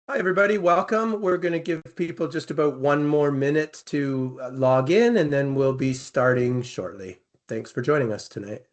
Hi, everybody. Welcome. We're going to give people just about one more minute to log in, and then we'll be starting shortly. Thanks for joining us tonight.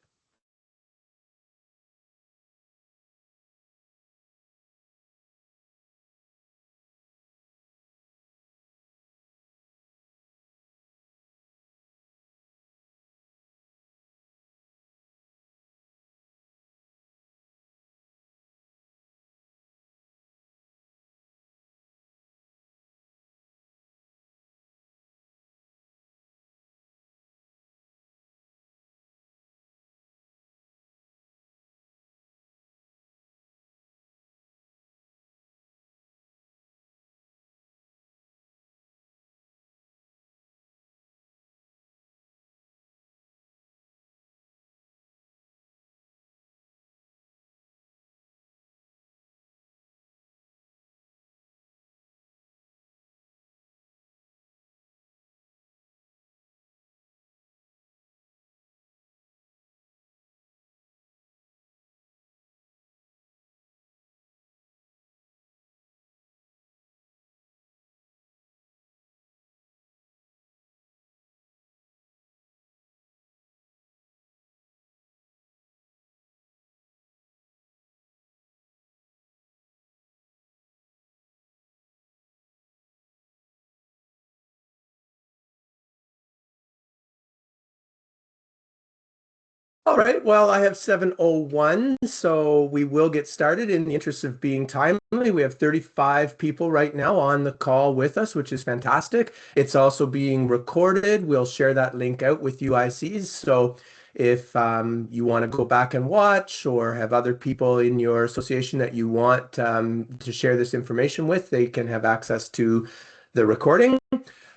All right. Well, I have 7:01, so we will get started in the interest of being timely. We have 35 people right now on the call with us, which is fantastic. It's also being recorded. We'll share that link out with UICs. So if you want to go back and watch or have other people in your association that you want to share this information with, they can have access to the recording.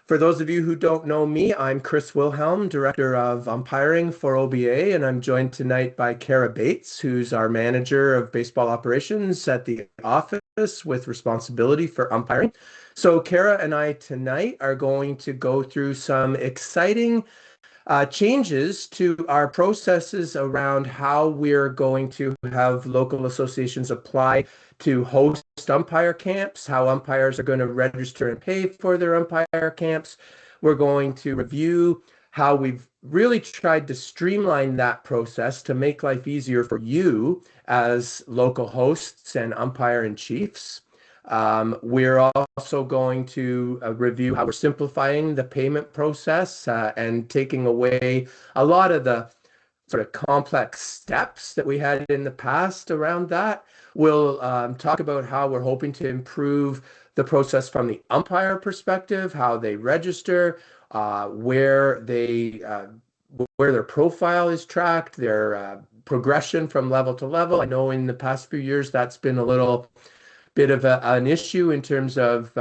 For those of you who don't know me, I'm Chris Wilhelm, Director of Umpiring for OBA, and I'm joined tonight by Kara Bates, who's our Manager of Baseball Operations at the office with responsibility for umpiring. So Kara and I tonight are going to go through some exciting changes to our processes around how we're going to have local associations apply to host umpire camps, how umpires are going to register and pay for their umpire camps. We're going to review how we've really tried to streamline that process to make life easier for you as local hosts and umpire in chiefs. We're also going to review how we're simplifying the payment process and taking away a lot of the sort of complex steps that we had in the past around that. We'll talk about how we're hoping to improve the process from the umpire perspective, how they register, where their profile is tracked, their progression from level to level. I know in the past few years that's been a little bit of an issue in terms of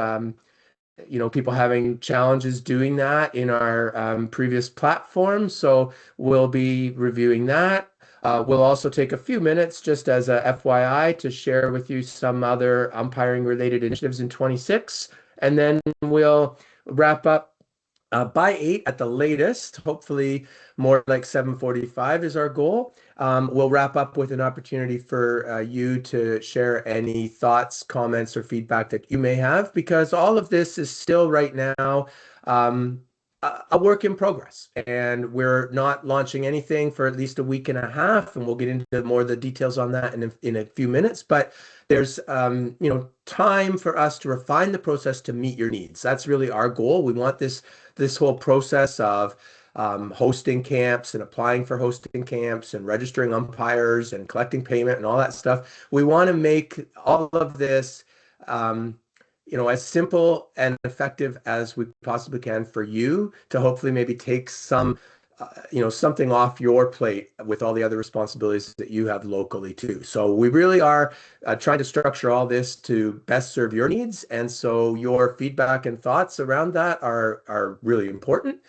people having challenges doing that in our previous platform. So we'll be reviewing that. We'll also take a few minutes just as a FYI to share with you some other umpiring related initiatives in 26, and then we'll wrap up by 8 at the latest, hopefully more like 7:45 is our goal. We'll wrap up with an opportunity for you to share any thoughts, comments, or feedback that you may have, because all of this is still right now um, a work in progress. And we're not launching anything for at least a week and a half, and we'll get into more of the details on that in a few minutes. But there's time for us to refine the process to meet your needs. That's really our goal. We want this whole process of hosting camps and applying for hosting camps and registering umpires and collecting payment and all that stuff. We want to make all of this, as simple and effective as we possibly can for you to hopefully maybe take something off your plate with all the other responsibilities that you have locally too. So we really are trying to structure all this to best serve your needs. And so your feedback and thoughts around that are really important.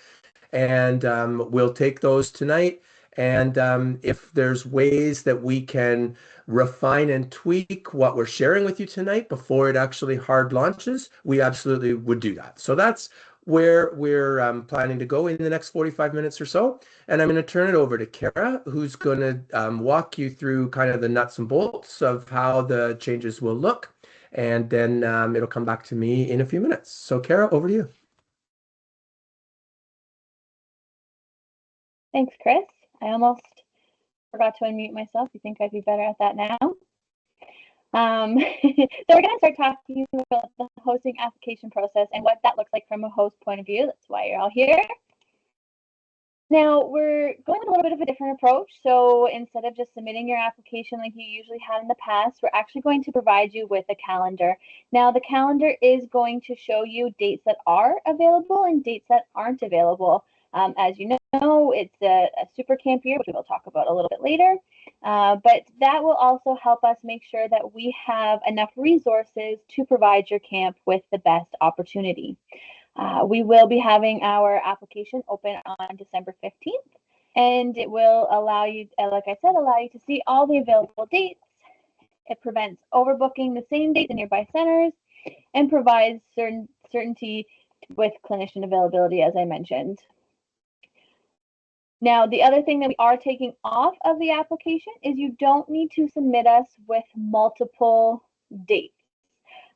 And we'll take those tonight. And if there's ways that we can refine and tweak what we're sharing with you tonight before it actually hard launches, we absolutely would do that. So that's where we're planning to go in the next 45 minutes or so. And I'm going to turn it over to Kara, who's going to walk you through kind of the nuts and bolts of how the changes will look. and then it'll come back to me in a few minutes. So Kara, over to you. Thanks, Chris. I almost forgot to unmute myself. You think I'd be better at that now? So we're going to start talking about the hosting application process and what that looks like from a host point of view. That's why you're all here. Now, we're going with a little bit of a different approach. So instead of just submitting your application like you usually had in the past, we're actually going to provide you with a calendar. Now, the calendar is going to show you dates that are available and dates that aren't available. As you know, it's a super camp year, which we will talk about a little bit later. But that will also help us make sure that we have enough resources to provide your camp with the best opportunity. We will be having our application open on December 15th, and it will allow you, like I said, allow you to see all the available dates. It prevents overbooking the same date in nearby centers and provides certainty with clinician availability, as I mentioned. Now, the other thing that we are taking off of the application is you don't need to submit us with multiple dates.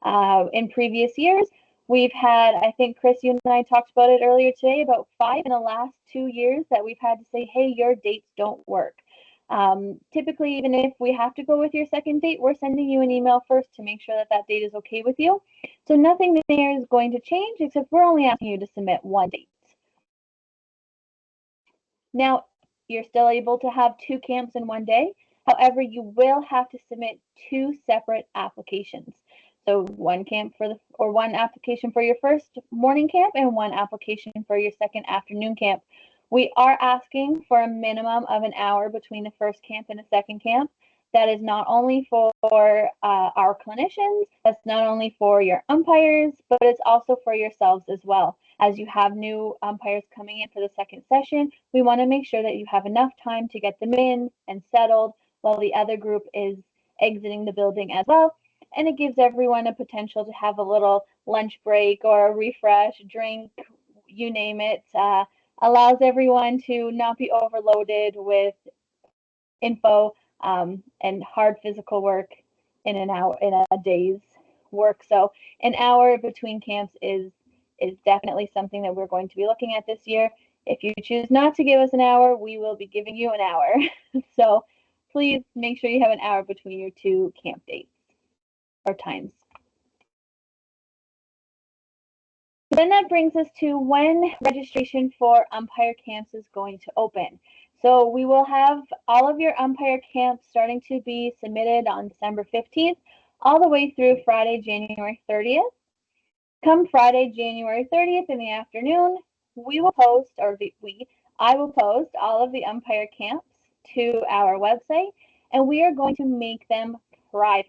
In previous years, we've had, I think, Chris, you and I talked about it earlier today, about 5 in the last 2 years that we've had to say, hey, your dates don't work. Typically, even if we have to go with your second date, we're sending you an email first to make sure that that date is okay with you. So nothing there is going to change, except we're only asking you to submit one date. Now, you're still able to have 2 camps in one day. However, you will have to submit 2 separate applications. So one application for your first morning camp and one application for your second afternoon camp. We are asking for a minimum of an hour between the first camp and the second camp. That is not only for our clinicians, that's not only for your umpires, but it's also for yourselves as well. As you have new umpires coming in for the second session, we want to make sure that you have enough time to get them in and settled while the other group is exiting the building as well. And it gives everyone a potential to have a little lunch break or a refresh, drink, you name it. Allows everyone to not be overloaded with info and hard physical work in a day's work. So an hour between camps is definitely something that we're going to be looking at this year. If you choose not to give us an hour, we will be giving you an hour. So please make sure you have an hour between your 2 camp dates or times. Then that brings us to when registration for umpire camps is going to open. So we will have all of your umpire camps starting to be submitted on December 15th, all the way through Friday, January 30th. Come Friday, January 30th in the afternoon, I will post all of the umpire camps to our website, and we are going to make them private.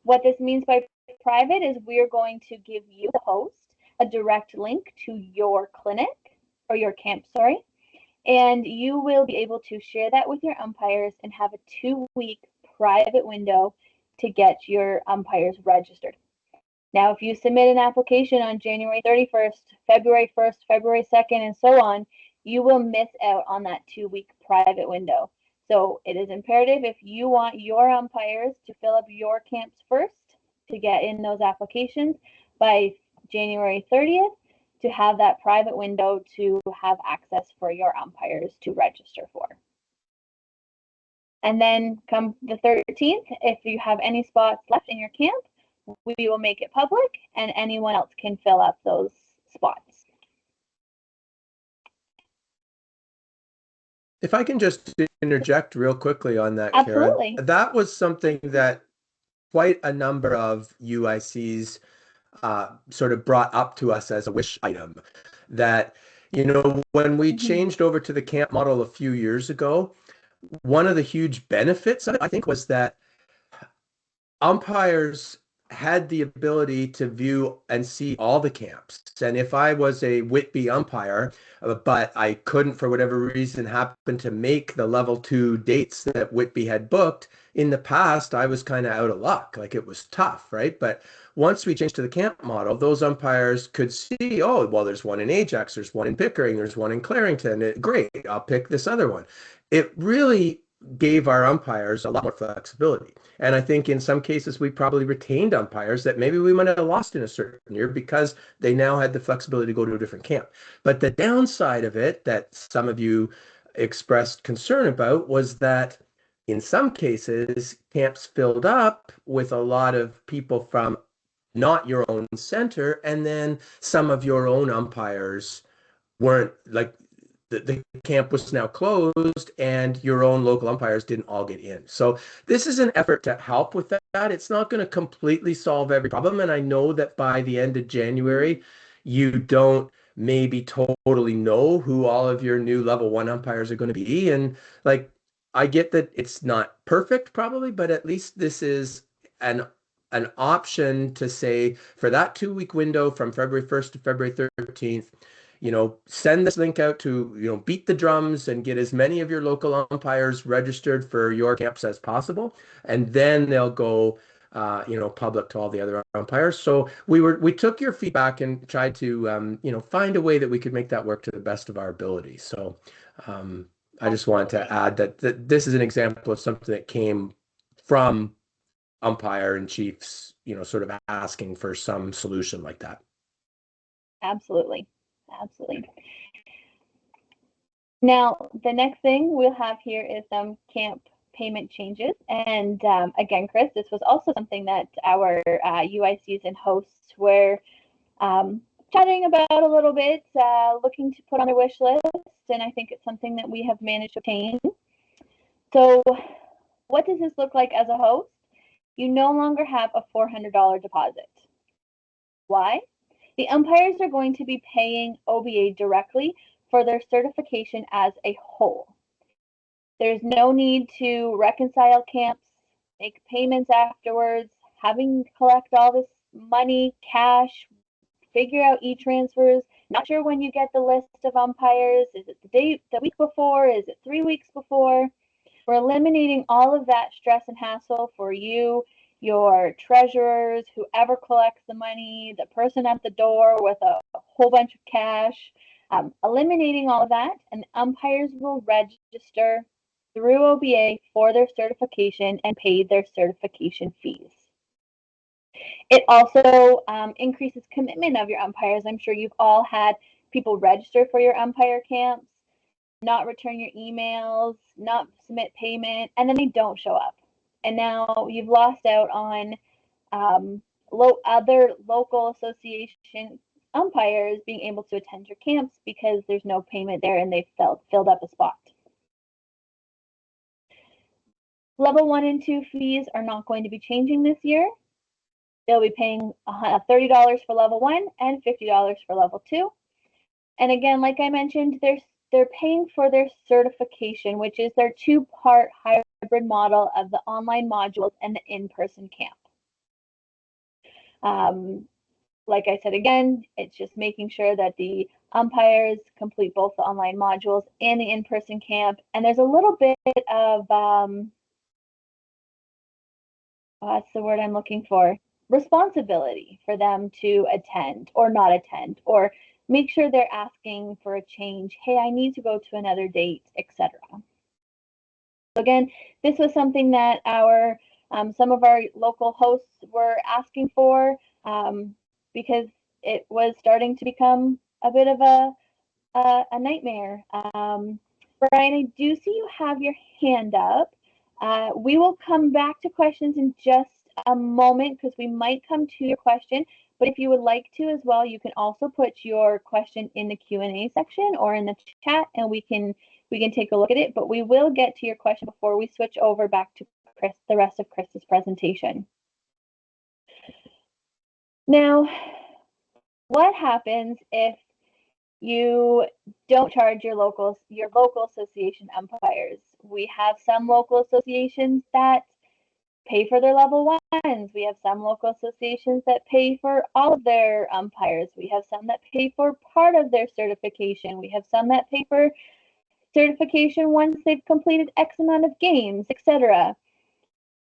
What this means by private is we're going to give you, the host, a direct link to your clinic or your camp, and you will be able to share that with your umpires and have a 2-week private window to get your umpires registered. Now, if you submit an application on January 31st, February 1st, February 2nd, and so on, you will miss out on that 2-week private window. So it is imperative, if you want your umpires to fill up your camps first to get in those applications by January 30th, to have that private window to have access for your umpires to register for. And then come the 13th, if you have any spots left in your camp, we will make it public and anyone else can fill up those spots. If I can just interject real quickly on that, Absolutely. Kara, that was something that quite a number of UICs sort of brought up to us as a wish item. That, when we changed over to the camp model a few years ago, one of the huge benefits of it, I think, was that umpires had the ability to view and see all the camps. And if I was a Whitby umpire, but I couldn't, for whatever reason, happen to make the level 2 dates that Whitby had booked, in the past, I was kind of out of luck. Like, it was tough, right? But once we changed to the camp model, those umpires could see, oh, well, there's one in Ajax, there's one in Pickering, there's one in Clarington. Great, I'll pick this other one. It really gave our umpires a lot more flexibility. And I think in some cases we probably retained umpires that maybe we might have lost in a certain year because they now had the flexibility to go to a different camp. But the downside of it that some of you expressed concern about was that in some cases camps filled up with a lot of people from not your own center, and then some of your own umpires weren't like the camp was now closed and your own local umpires didn't all get in. So this is an effort to help with that. It's not going to completely solve every problem. And I know that by the end of January, you don't maybe totally know who all of your new level one umpires are going to be. And like, I get that it's not perfect probably, but at least this is an option to say for that 2 week window from February 1st to February 13th, send this link out to, beat the drums and get as many of your local umpires registered for your camps as possible. And then they'll go, public to all the other umpires. So we took your feedback and tried to, find a way that we could make that work to the best of our ability. So I just wanted to add that this is an example of something that came from umpire and chiefs, sort of asking for some solution like that. Absolutely. Absolutely. Now, the next thing we'll have here is some camp payment changes. And again, Chris, this was also something that our UiCs and hosts were chatting about a little bit, looking to put on their wish list. And I think it's something that we have managed to obtain. So what does this look like as a host? You no longer have a $400 deposit. Why? The umpires are going to be paying OBA directly for their certification as a whole. There's no need to reconcile camps, make payments afterwards, having collect all this money, cash, figure out e-transfers, not sure when you get the list of umpires. Is it the week before? Is it 3 weeks before? We're eliminating all of that stress and hassle for you, your treasurers, whoever collects the money, the person at the door with a whole bunch of cash, eliminating all of that, and umpires will register through OBA for their certification and pay their certification fees. It also increases commitment of your umpires. I'm sure you've all had people register for your umpire camps, not return your emails, not submit payment, and then they don't show up. And now you've lost out on other local association umpires being able to attend your camps because there's no payment there and they've filled up a spot. Level 1 and 2 fees are not going to be changing this year. They'll be paying $30 for level 1 and $50 for level 2. And again, like I mentioned, they're paying for their certification, which is their 2-part hybrid model of the online modules and the in-person camp. Like I said, again, it's just making sure that the umpires complete both the online modules and the in-person camp. And there's a little bit of, what's the word I'm looking for? Responsibility for them to attend or not attend, or make sure they're asking for a change. Hey, I need to go to another date, etc. Again, this was something that our some of our local hosts were asking for because it was starting to become a bit of a nightmare. Brian, I do see you have your hand up. We will come back to questions in just a moment because we might come to your question. But if you would like to as well, you can also put your question in the Q&A section or in the chat, and we can take a look at it. But we will get to your question before we switch over back to Chris, the rest of Chris's presentation. Now, what happens if you don't charge your local association umpires? We have some local associations that pay for their level 1s. We have some local associations that pay for all of their umpires. We have some that pay for part of their certification. We have some that pay for certification once they've completed X amount of games, etc.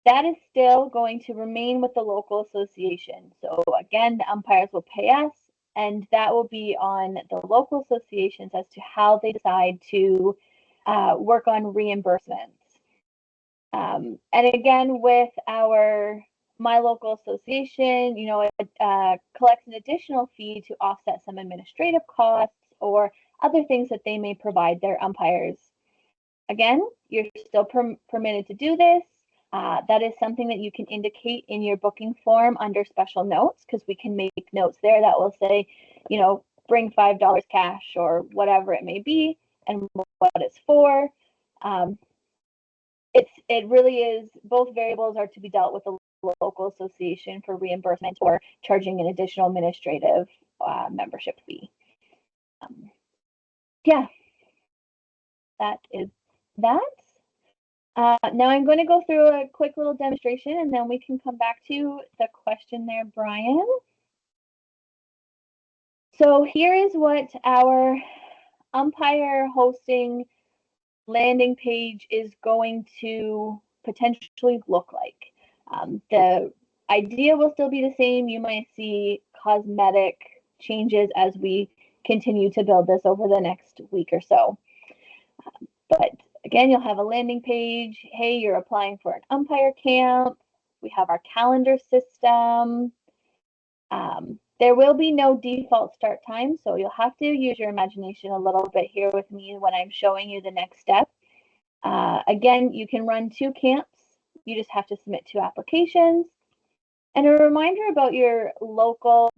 That is still going to remain with the local association. So again, the umpires will pay us, and that will be on the local associations as to how they decide to work on reimbursements. And again, with our My Local Association, it collects an additional fee to offset some administrative costs or other things that they may provide their umpires. Again, you're still permitted to do this. That is something that you can indicate in your booking form under special notes, because we can make notes there that will say, bring $5 cash or whatever it may be and what it's for. It really is, both variables are to be dealt with the local association for reimbursement or charging an additional administrative membership fee. Yeah, that is that. Now I'm going to go through a quick little demonstration and then we can come back to the question there, Brian. So here is what our umpire hosting landing page is going to potentially look like. The idea will still be the same. You might see cosmetic changes as we continue to build this over the next week or so. But again, you'll have a landing page. Hey, you're applying for an umpire camp. We have our calendar system. There will be no default start time, so you'll have to use your imagination a little bit here with me when I'm showing you the next step. Again, you can run 2 camps. You just have to submit 2 applications. And a reminder about your local,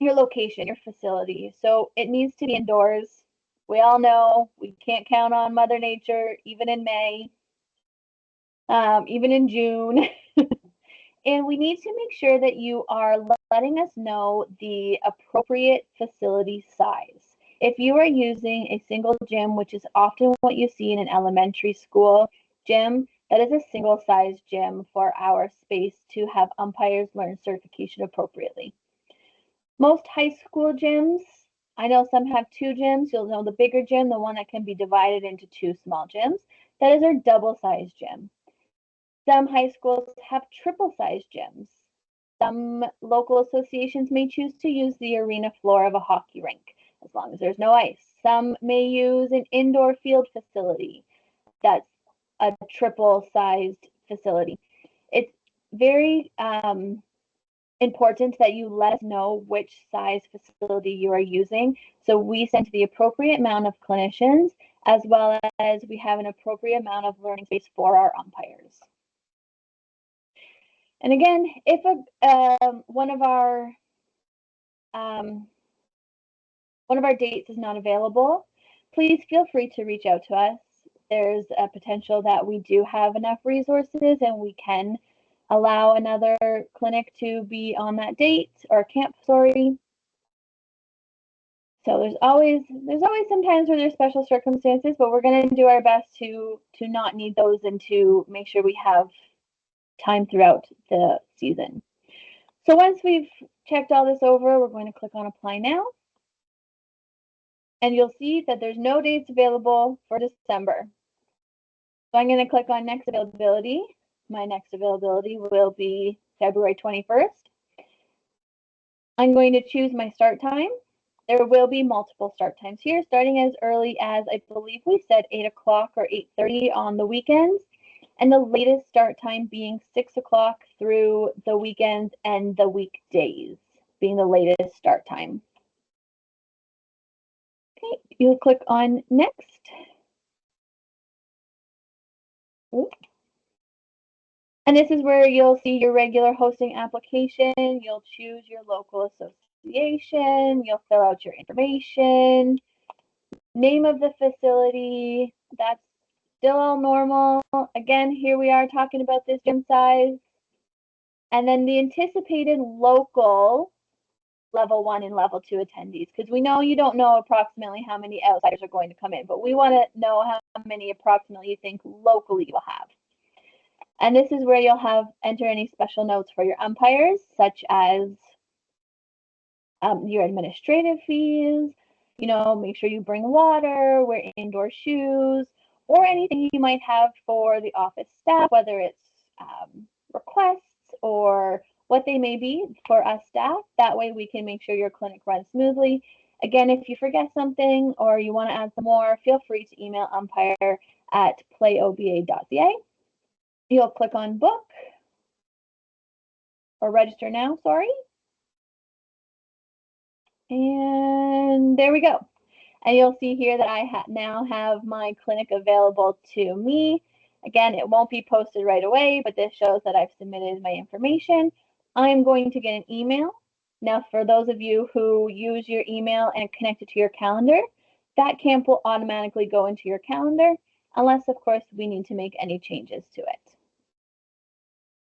your location, your facility. So it needs to be indoors. We all know we can't count on Mother Nature, even in May, even in June. And we need to make sure that you are letting us know the appropriate facility size. If you are using a single gym, which is often what you see in an elementary school gym, that is a single size gym for our space to have umpires learn certification appropriately. Most high school gyms, I know some have 2 gyms. You'll know the bigger gym, the one that can be divided into 2 small gyms. That is our double size gym. Some high schools have triple size gyms. Some local associations may choose to use the arena floor of a hockey rink, as long as there's no ice. Some may use an indoor field facility that's a triple sized facility. It's very important that you let us know which size facility you are using, so we send the appropriate amount of clinicians, as well as we have an appropriate amount of learning space for our umpires. And again, if one of our dates is not available, please feel free to reach out to us. There's a potential that we do have enough resources and we can allow another clinic to be on that date, or camp, sorry. So there's always some times where there's special circumstances, but we're going to do our best to not need those and to make sure we have time throughout the season. So once we've checked all this over, we're going to click on Apply Now. And you'll see that there's no dates available for December. So I'm going to click on Next Availability. My next availability will be February 21st. I'm going to choose my start time. There will be multiple start times here, starting as early as, I believe we said 8 o'clock or 8:30 on the weekends, and the latest start time being 6 o'clock through the weekends and the weekdays being the latest start time. Okay, you'll click on Next. Ooh. And this is where you'll see your regular hosting application. You'll choose your local association. You'll fill out your information, name of the facility. That's still all normal. Again, here we are talking about this gym size. And then the anticipated local level 1 and level 2 attendees, because we know you don't know approximately how many outsiders are going to come in, but we want to know how many approximately you think locally you'll have. And this is where you'll have enter any special notes for your umpires, such as your administrative fees, make sure you bring water, wear indoor shoes, or anything you might have for the office staff, whether it's requests or what they may be for us staff. That way we can make sure your clinic runs smoothly Again, if you forget something or you want to add some more, feel free to email umpire@playoba.ca. You'll click on book or register now, sorry. And there we go. And you'll see here that I now have my clinic available to me. Again, it won't be posted right away, but this shows that I've submitted my information. I'm going to get an email. Now, for those of you who use your email and connect it to your calendar, that camp will automatically go into your calendar, unless, of course, we need to make any changes to it.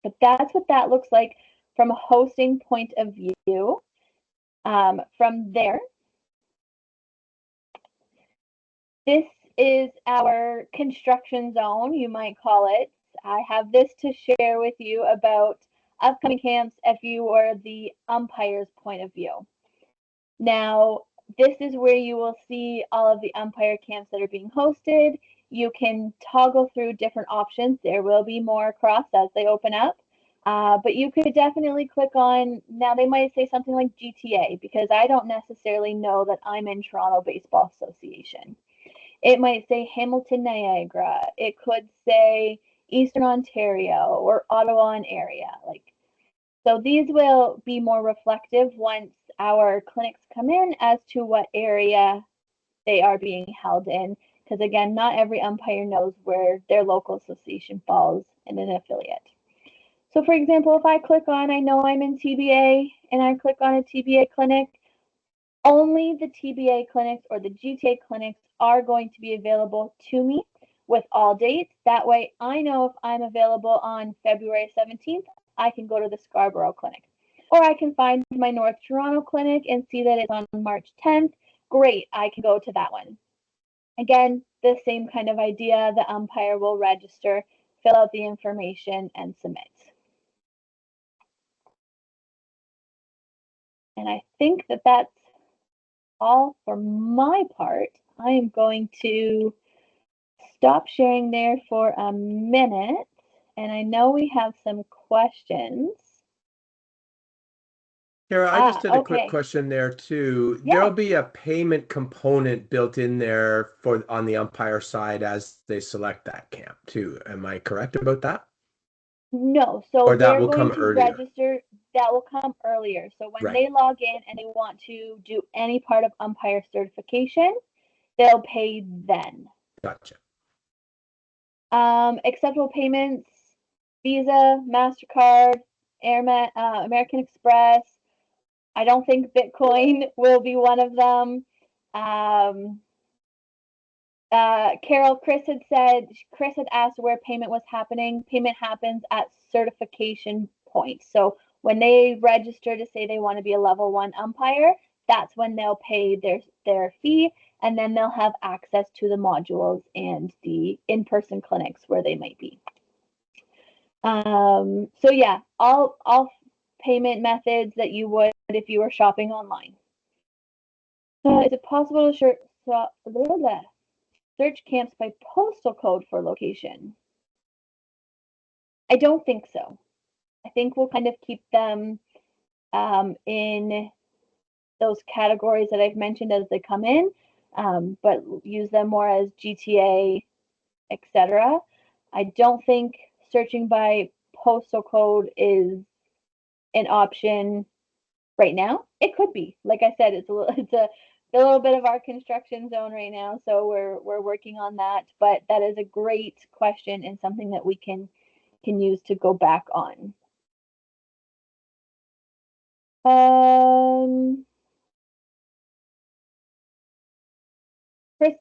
But that's what that looks like from a hosting point of view. From there, this is our construction zone, you might call it. I have this to share with you about upcoming camps if you are the umpire's point of view. Now, this is where you will see all of the umpire camps that are being hosted. You can toggle through different options. There will be more across as they open up. But you could definitely click on, now they might say something like GTA, because I don't necessarily know that I'm in Toronto Baseball Association. It might say Hamilton, Niagara. It could say Eastern Ontario or Ottawa and area. So these will be more reflective once our clinics come in as to what area they are being held in. Because again, not every umpire knows where their local association falls in an affiliate. So for example, if I click on, I know I'm in TBA, and I click on a TBA clinic, only the TBA clinics or the GTA clinics are going to be available to me with all dates. That way I know if I'm available on February 17th, I can go to the Scarborough clinic. Or I can find my North Toronto clinic and see that it's on March 10th. Great, I can go to that one. Again, the same kind of idea. The umpire will register, fill out the information, and submit. And I think that that's all for my part. I am going to stop sharing there for a minute. And I know we have some questions. Kara, I just had a quick question there too. Yeah. There'll be a payment component built in there on the umpire side as they select that camp too. Am I correct about that? No, so or that they're will going come to earlier. register. That will come earlier. So when they log in and they want to do any part of umpire certification, they'll pay then. Gotcha. Acceptable payments: Visa, MasterCard, American Express. I don't think Bitcoin will be one of them. Carol, Chris had asked where payment was happening. Payment happens at certification point. So when they register to say they want to be a level 1 umpire, that's when they'll pay their fee, and then they'll have access to the modules and the in-person clinics where they might be. So yeah, all payment methods that you would if you were shopping online. Is it possible to search camps by postal code for location? I don't think so. I think we'll kind of keep them in those categories that I've mentioned as they come in, but use them more as GTA, etc. I don't think searching by postal code is an option right now. It could be. Like I said, it's a little bit of our construction zone right now, so we're working on that. But that is a great question and something that we can use to go back on. Chris,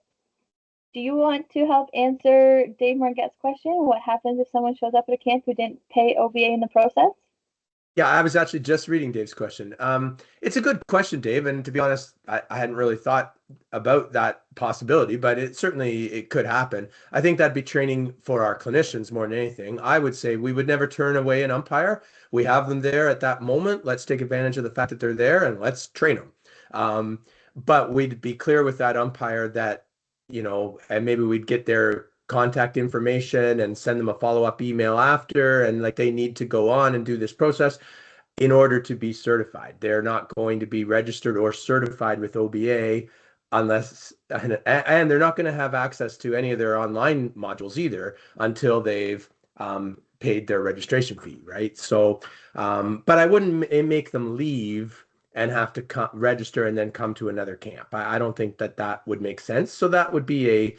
do you want to help answer Dave Margette's question? What happens if someone shows up at a camp who didn't pay OBA in the process? Yeah, I was actually just reading Dave's question. It's a good question, Dave, and to be honest, I hadn't really thought about that possibility, but it could happen. I think that'd be training for our clinicians more than anything. I would say we would never turn away an umpire. We have them there at that moment. Let's take advantage of the fact that they're there and let's train them. But we'd be clear with that umpire that, and maybe we'd get their contact information and send them a follow-up email after, and like they need to go on and do this process. in order to be certified. They're not going to be registered or certified with OBA unless, and they're not going to have access to any of their online modules either until they've paid their registration fee, right? So, but I wouldn't make them leave and have to register and then come to another camp. I don't think that that would make sense. So that would be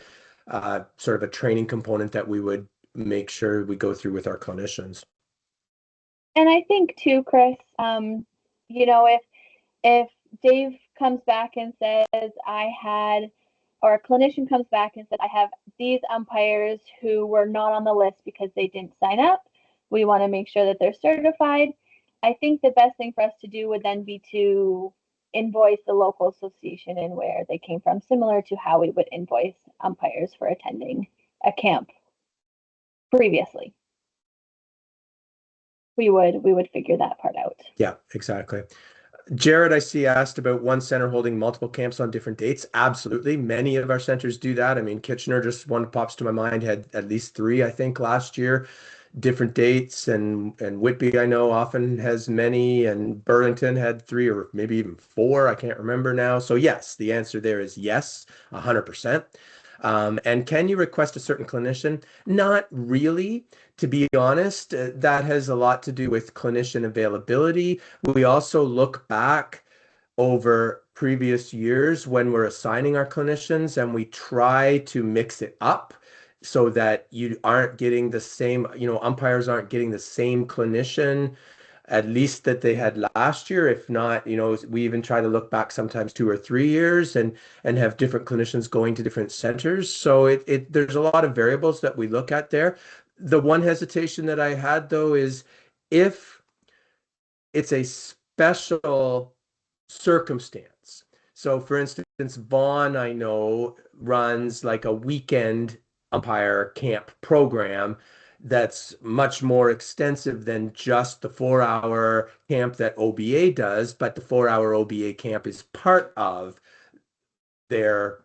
a sort of a training component that we would make sure we go through with our clinicians. And I think too, Chris, you know, if Dave comes back and says or a clinician comes back and says, I have these umpires who were not on the list because they didn't sign up. We want to make sure that they're certified. I think the best thing for us to do would then be to invoice the local association and where they came from, similar to how we would invoice umpires for attending a camp previously. We would figure that part out. Yeah, exactly. Jared, I see, asked about one center holding multiple camps on different dates. Absolutely. Many of our centers do that. I mean, Kitchener, just one pops to my mind, had at least 3, I think, last year, different dates. And Whitby, I know, often has many. And Burlington had 3 or maybe even 4. I can't remember now. So yes, the answer there is yes, 100%. And can you request a certain clinician? Not really, to be honest. That has a lot to do with clinician availability. We also look back over previous years when we're assigning our clinicians, and we try to mix it up so that you aren't getting the same, umpires aren't getting the same clinician at least that they had last year. If not, we even try to look back sometimes 2 or 3 years and have different clinicians going to different centers. So there's a lot of variables that we look at there. The one hesitation that I had though is if it's a special circumstance. So for instance, Vaughn, I know, runs like a weekend umpire camp program that's much more extensive than just the 4-hour camp that OBA does, but the 4-hour OBA camp is part of their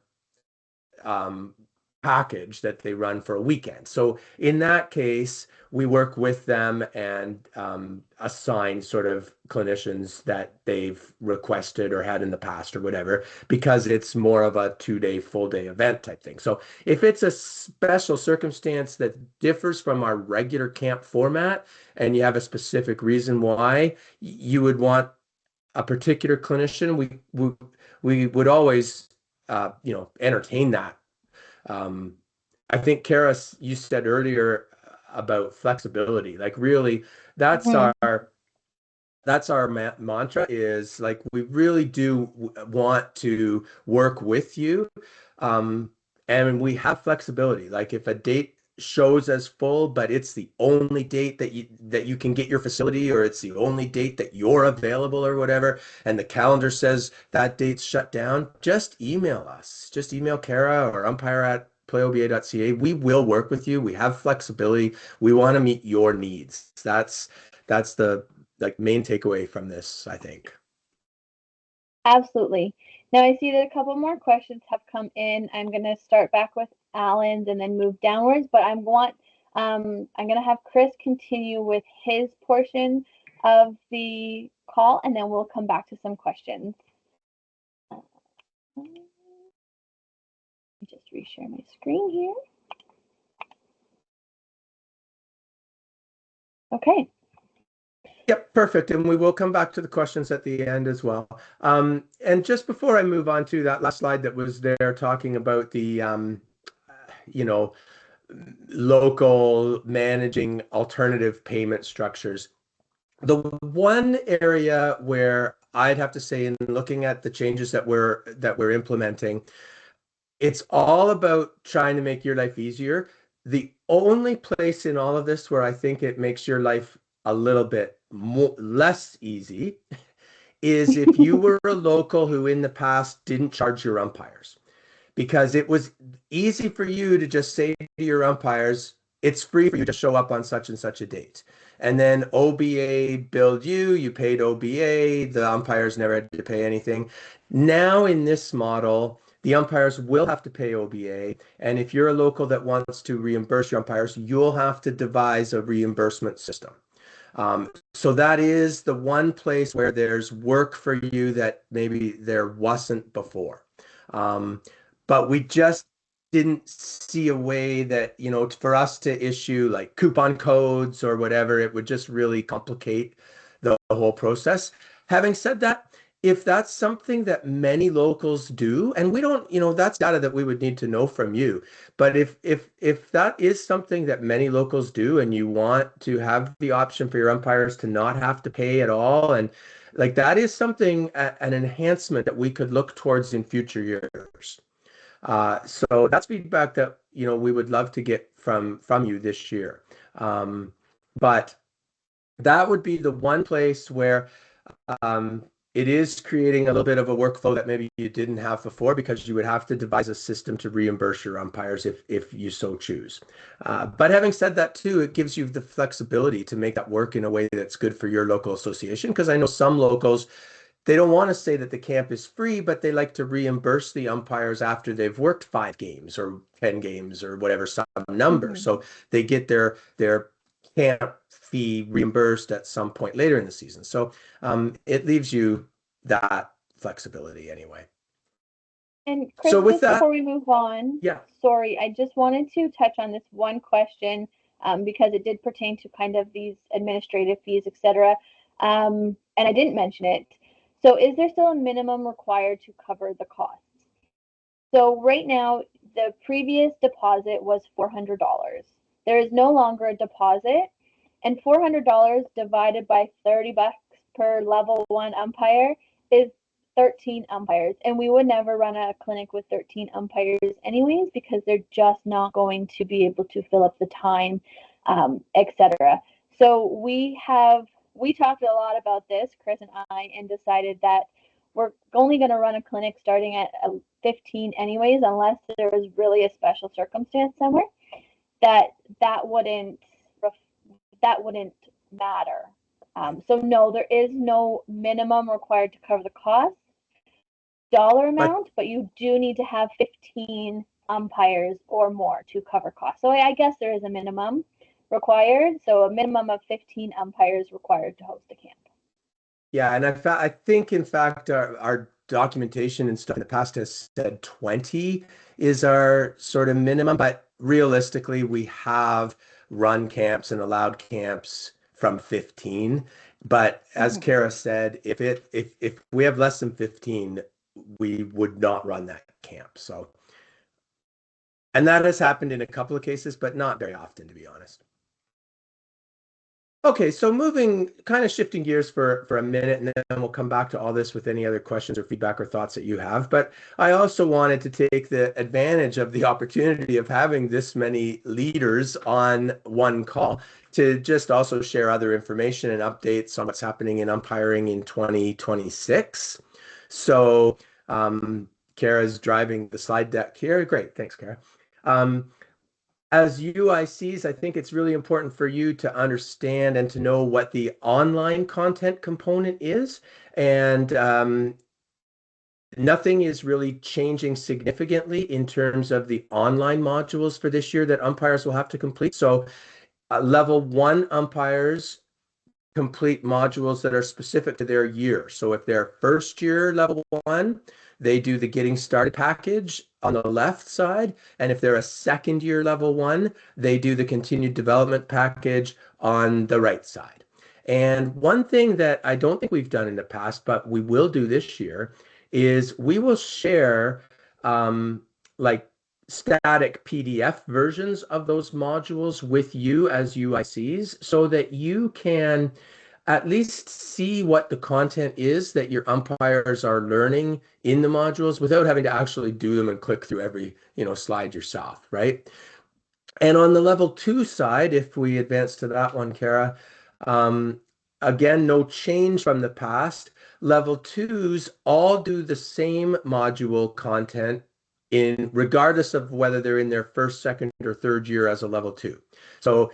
package that they run for a weekend. So in that case, we work with them and assign sort of clinicians that they've requested or had in the past or whatever, because it's more of a 2-day, full-day event type thing. So if it's a special circumstance that differs from our regular camp format and you have a specific reason why you would want a particular clinician, we would always entertain that. I think, Kara, you said earlier about flexibility. Like really, that's our mantra, is like we really do want to work with you, and we have flexibility. Like if a date shows as full, but it's the only date that you can get your facility, or it's the only date that you're available or whatever, and the calendar says that date's shut down, just email us. Just email Kara or umpire@playoba.ca. We will work with you. We have flexibility. We want to meet your needs. That's the main takeaway from this, I think. Absolutely. Now I see that a couple more questions have come in. I'm going to start back with Alan's and then move downwards, but I'm going to have Chris continue with his portion of the call, and then we'll come back to some questions. Let me just reshare my screen here. Okay. Yep, perfect. And we will come back to the questions at the end as well. And just before I move on to that last slide that was there talking about the, local managing alternative payment structures. The one area where I'd have to say, in looking at the changes that we're implementing, it's all about trying to make your life easier. The only place in all of this where I think it makes your life a little bit less easy is if you were a local who in the past didn't charge your umpires, because it was easy for you to just say to your umpires, it's free for you to show up on such and such a date. And then OBA billed you, you paid OBA, the umpires never had to pay anything. Now in this model, the umpires will have to pay OBA. And if you're a local that wants to reimburse your umpires, you'll have to devise a reimbursement system. So that is the one place where there's work for you that maybe there wasn't before. Um, but we just didn't see a way that, for us to issue like coupon codes or whatever, it would just really complicate the whole process. Having said that, if that's something that many locals do, and we don't, that's data that we would need to know from you. But if that is something that many locals do, and you want to have the option for your umpires to not have to pay at all, and like that is something, an enhancement that we could look towards in future years. So that's feedback that we would love to get from you this year. But that would be the one place where um, it is creating a little bit of a workflow that maybe you didn't have before, because you would have to devise a system to reimburse your umpires if you so choose. But having said that too, it gives you the flexibility to make that work in a way that's good for your local association. Because I know some locals, they don't want to say that the camp is free, but they like to reimburse the umpires after they've worked 5 games or 10 games or whatever some number. So they get their camp fee reimbursed at some point later in the season. So it leaves you that flexibility anyway. And Chris, So with just that, before we move on, yeah, sorry, I just wanted to touch on this one question because it did pertain to kind of these administrative fees, etc. And I didn't mention it. So is there still a minimum required to cover the costs? So right now, the previous deposit was $400. There is no longer a deposit, and $400 divided by 30 bucks per level 1 umpire is 13 umpires. And we would never run a clinic with 13 umpires anyways, because they're just not going to be able to fill up the time, etc. So we talked a lot about this, Chris and I, and decided that we're only going to run a clinic starting at 15 anyways, unless there was really a special circumstance somewhere that wouldn't matter. So no, there is no minimum required to cover the cost dollar amount, but you do need to have 15 umpires or more to cover costs. So I guess there is a minimum required. So a minimum of 15 umpires required to host a camp. Yeah, and I think in fact our documentation and stuff in the past has said 20 is our sort of minimum, but realistically we have run camps and allowed camps from 15. But as Kara said, if we have less than 15, we would not run that camp. So, and that has happened in a couple of cases, but not very often, to be honest. Okay, so kind of shifting gears for a minute, and then we'll come back to all this with any other questions or feedback or thoughts that you have. But I also wanted to take the advantage of the opportunity of having this many leaders on one call to just also share other information and updates on what's happening in umpiring in 2026. So Kara's driving the slide deck here. Great, thanks, Kara. As UiCs, I think it's really important for you to understand and to know what the online content component is. And nothing is really changing significantly in terms of the online modules for this year that umpires will have to complete. So level 1 umpires complete modules that are specific to their year. So if they're first year level 1, they do the getting started package on the left side. And if they're a second year level 1, they do the continued development package on the right side. And one thing that I don't think we've done in the past, but we will do this year, is we will share like static PDF versions of those modules with you as UiCs, so that you can at least see what the content is that your umpires are learning in the modules without having to actually do them and click through every slide yourself, right? And on the level 2 side, if we advance to that one, Kara, again, no change from the past. Level 2s all do the same module content regardless of whether they're in their first, second, or third year as a level 2. So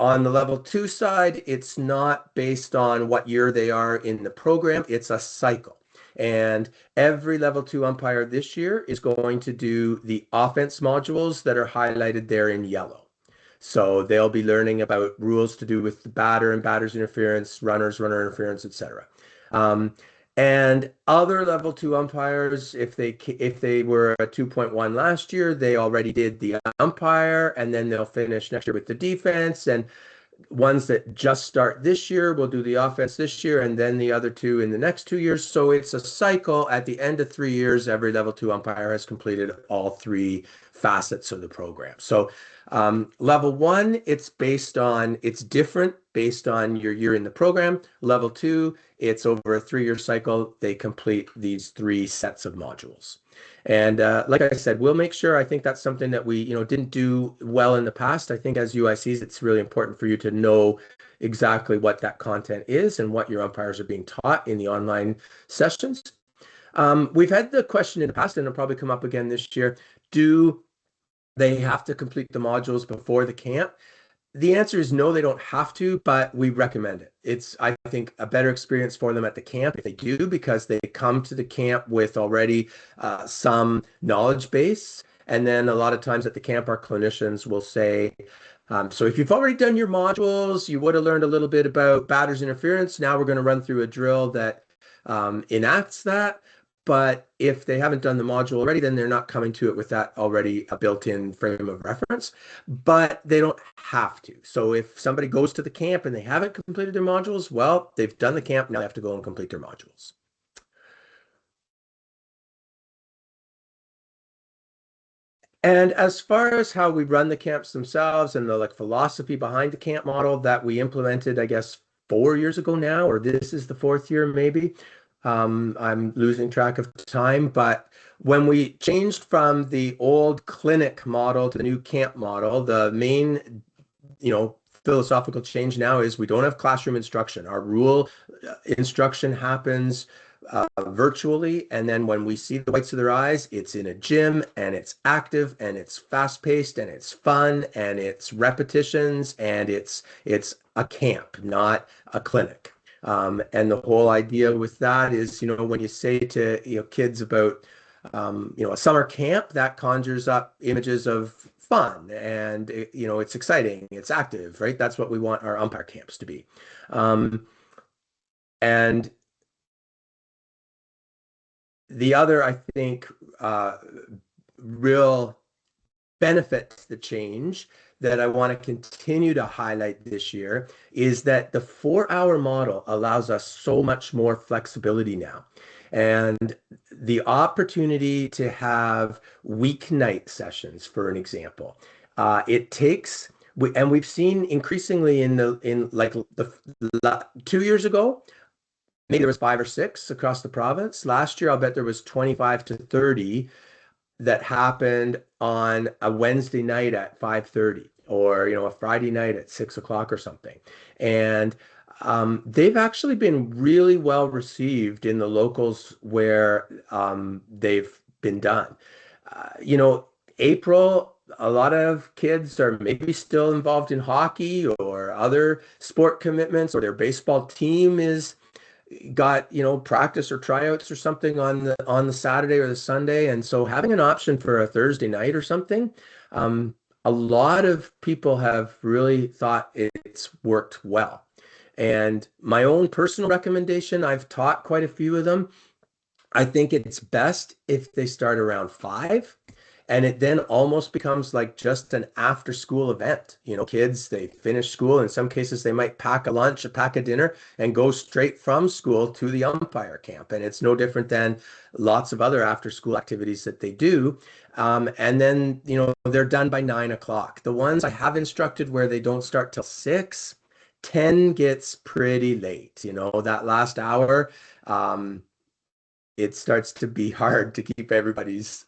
on the level 2 side, it's not based on what year they are in the program, it's a cycle. And every level 2 umpire this year is going to do the offense modules that are highlighted there in yellow. So they'll be learning about rules to do with the batter and batter's interference, runners, runner interference, etc. Um, and other level two umpires, if they were a 2.1 last year, they already did the umpire, and then they'll finish next year with the defense. And ones that just start this year will do the offense this year, and then the other two in the next 2 years. So it's a cycle. At the end of 3 years, every level two umpire has completed all three facets of the program. So level one, it's different based on your year in the program. Level two, it's over a 3-year cycle. They complete these 3 sets of modules. And like I said, we'll make sure. I think that's something that we, didn't do well in the past. I think as UICs, it's really important for you to know exactly what that content is and what your umpires are being taught in the online sessions. We've had the question in the past, and it'll probably come up again this year. Do they have to complete the modules before the camp? The answer is no, they don't have to, but we recommend it. It's, I think, a better experience for them at the camp if they do, because they come to the camp with already some knowledge base. And then a lot of times at the camp, our clinicians will say, so if you've already done your modules, you would have learned a little bit about batter's interference. Now we're going to run through a drill that enacts that. But if they haven't done the module already, then they're not coming to it with that already a built-in frame of reference. But they don't have to. So if somebody goes to the camp and they haven't completed their modules, well, they've done the camp. Now they have to go and complete their modules. And as far as how we run the camps themselves and the philosophy behind the camp model that we implemented, I guess 4 years ago now, or this is the 4th year maybe. I'm losing track of time, but when we changed from the old clinic model to the new camp model, the main, philosophical change now is we don't have classroom instruction. Our rule instruction happens virtually, and then when we see the whites of their eyes, it's in a gym, and it's active, and it's fast-paced, and it's fun, and it's repetitions, and it's a camp, not a clinic. And the whole idea with that is, when you say to kids about a summer camp, that conjures up images of fun, and it's exciting, it's active, right? That's what we want our umpire camps to be. And the other, I think, real benefit to the change that I want to continue to highlight this year is that the 4-hour model allows us so much more flexibility now. And the opportunity to have weeknight sessions, for an example, and we've seen increasingly in 2 years ago, maybe there was 5 or 6 across the province. Last year, I'll bet there was 25 to 30 that happened on a Wednesday night at 5:30, or a Friday night at 6 o'clock or something. And they've actually been really well received in the locals where they've been done. April, a lot of kids are maybe still involved in hockey or other sport commitments, or their baseball team is got practice or tryouts or something on the Saturday or the Sunday. And so having an option for a Thursday night or something, a lot of people have really thought it's worked well. And my own personal recommendation, I've taught quite a few of them. I think it's best if they start around 5, and it then almost becomes like just an after school event. Kids, they finish school. In some cases, they might pack a lunch, pack a dinner, and go straight from school to the umpire camp. And it's no different than lots of other after school activities that they do. And then, they're done by 9 o'clock. The ones I have instructed where they don't start till 6, 10 gets pretty late. That last hour, it starts to be hard to keep everybody's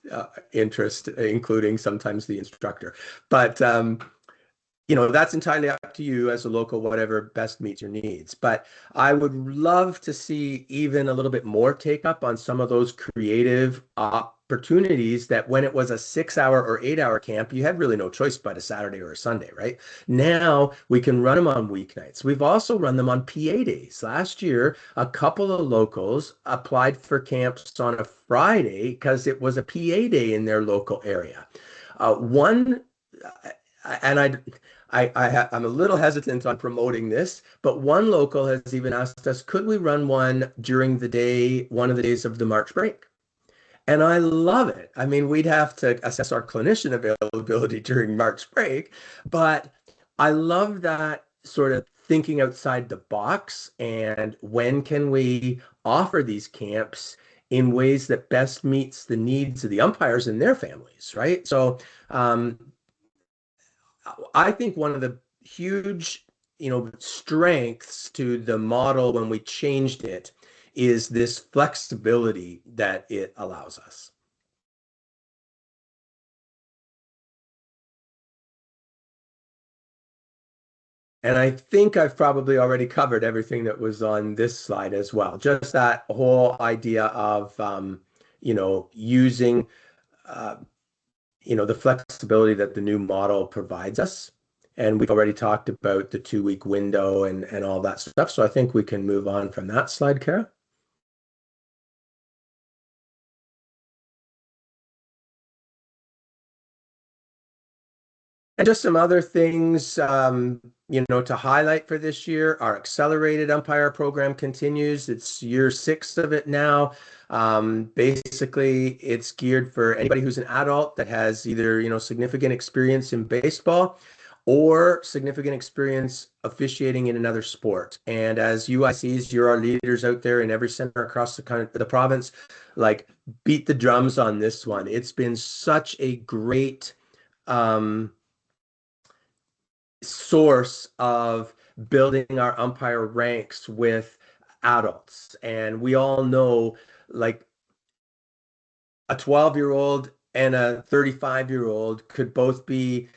interest, including sometimes the instructor. But that's entirely up to you as a local, whatever best meets your needs. But I would love to see even a little bit more take up on some of those creative opportunities that when it was a 6-hour or 8-hour camp, you had really no choice but a Saturday or a Sunday, right? Now we can run them on weeknights. We've also run them on PA days. Last year, a couple of locals applied for camps on a Friday because it was a PA day in their local area. And I'm a little hesitant on promoting this, but one local has even asked us, could we run one during the day, one of the days of the March break? And I love it. I mean, we'd have to assess our clinician availability during March break, but I love that sort of thinking outside the box and when can we offer these camps in ways that best meets the needs of the umpires and their families, right? So um, I think one of the huge, strengths to the model when we changed it is this flexibility that it allows us. And I think I've probably already covered everything that was on this slide as well. Just that whole idea of, using, uh, the flexibility that the new model provides us. And we've already talked about the 2-week window and all that stuff. So I think we can move on from that slide, Kara. And just some other things, to highlight for this year. Our accelerated umpire program continues. It's year 6 of it now. Basically, it's geared for anybody who's an adult that has either, significant experience in baseball or significant experience officiating in another sport. And as UICs, you're our leaders out there in every center across the province, like beat the drums on this one. It's been such a great um, source of building our umpire ranks with adults. And we all know, like, a 12-year-old and a 35-year-old could both be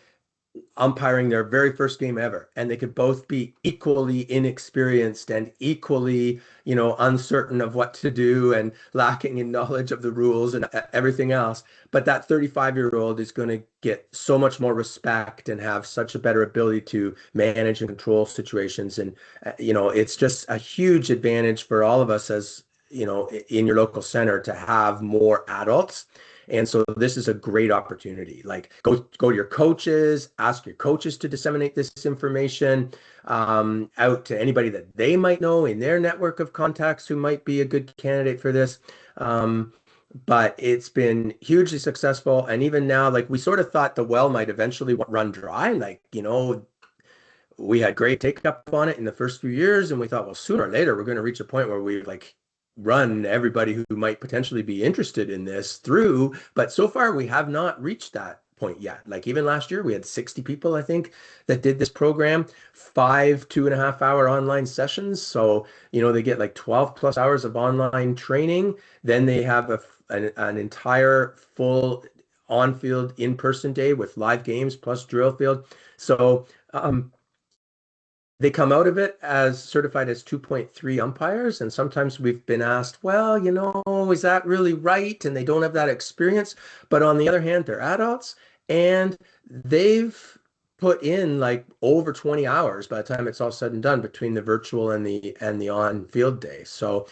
umpiring their very first game ever, and they could both be equally inexperienced and equally, uncertain of what to do and lacking in knowledge of the rules and everything else. But that 35-year-old is going to get so much more respect and have such a better ability to manage and control situations. And, it's just a huge advantage for all of us as, in your local center to have more adults. And so this is a great opportunity. Like go to your coaches, ask your coaches to disseminate this information out to anybody that they might know in their network of contacts who might be a good candidate for this. But it's been hugely successful. And even now, like we sort of thought the well might eventually run dry. Like, we had great take up on it in the first few years, and we thought, well, sooner or later, we're going to reach a point where we like run everybody who might potentially be interested in this through. But so far, we have not reached that point yet. Like even last year, we had 60 people, I think, that did this program, 5 2.5 hour online sessions. So, they get like 12 plus hours of online training. Then they have an entire full on-field in-person day with live games plus drill field. So, they come out of it as certified as 2.3 umpires. And sometimes we've been asked, well, is that really right? And they don't have that experience. But on the other hand, they're adults and they've put in like over 20 hours by the time it's all said and done between the virtual and the on-field day. So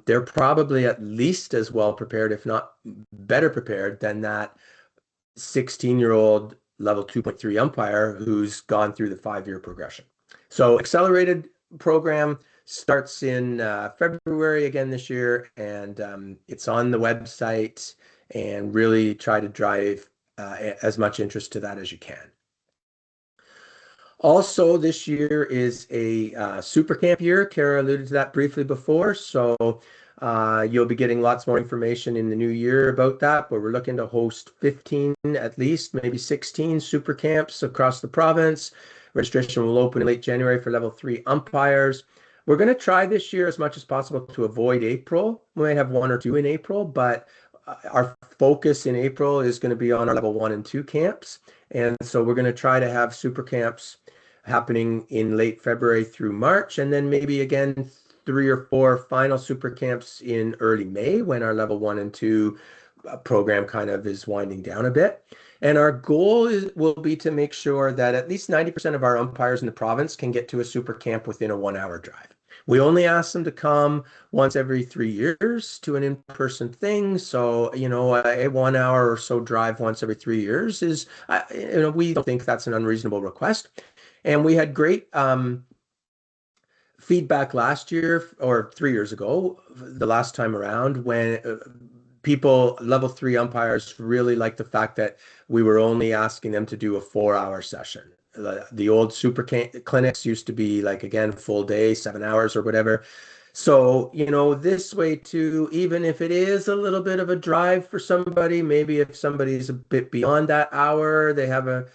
they're probably at least as well prepared, if not better prepared than that 16-year-old level 2.3 umpire who's gone through the 5-year progression. So accelerated program starts in February again this year, and it's on the website, and really try to drive as much interest to that as you can. Also, this year is a super camp year. Kara alluded to that briefly before. So you'll be getting lots more information in the new year about that, but we're looking to host 15, at least, maybe 16 super camps across the province. Registration will open in late January for level 3 umpires. We're going to try this year as much as possible to avoid April. We might have 1 or 2 in April, but our focus in April is going to be on our level 1 and 2 camps. And so we're going to try to have super camps happening in late February through March, and then maybe again 3 or 4 final super camps in early May when our level 1 and 2 program kind of is winding down a bit. And our goal will be to make sure that at least 90% of our umpires in the province can get to a super camp within a 1-hour drive. We only ask them to come once every 3 years to an in-person thing. So, a 1 hour or so drive once every 3 years is, we don't think that's an unreasonable request. And we had great feedback last year or 3 years ago, the last time around, when people, level 3 umpires, really liked the fact that we were only asking them to do a 4 hour session. The old super clinics used to be like, again, full day, 7 hours or whatever. So, this way too, even if it is a little bit of a drive for somebody, maybe if somebody's a bit beyond that hour, they have a,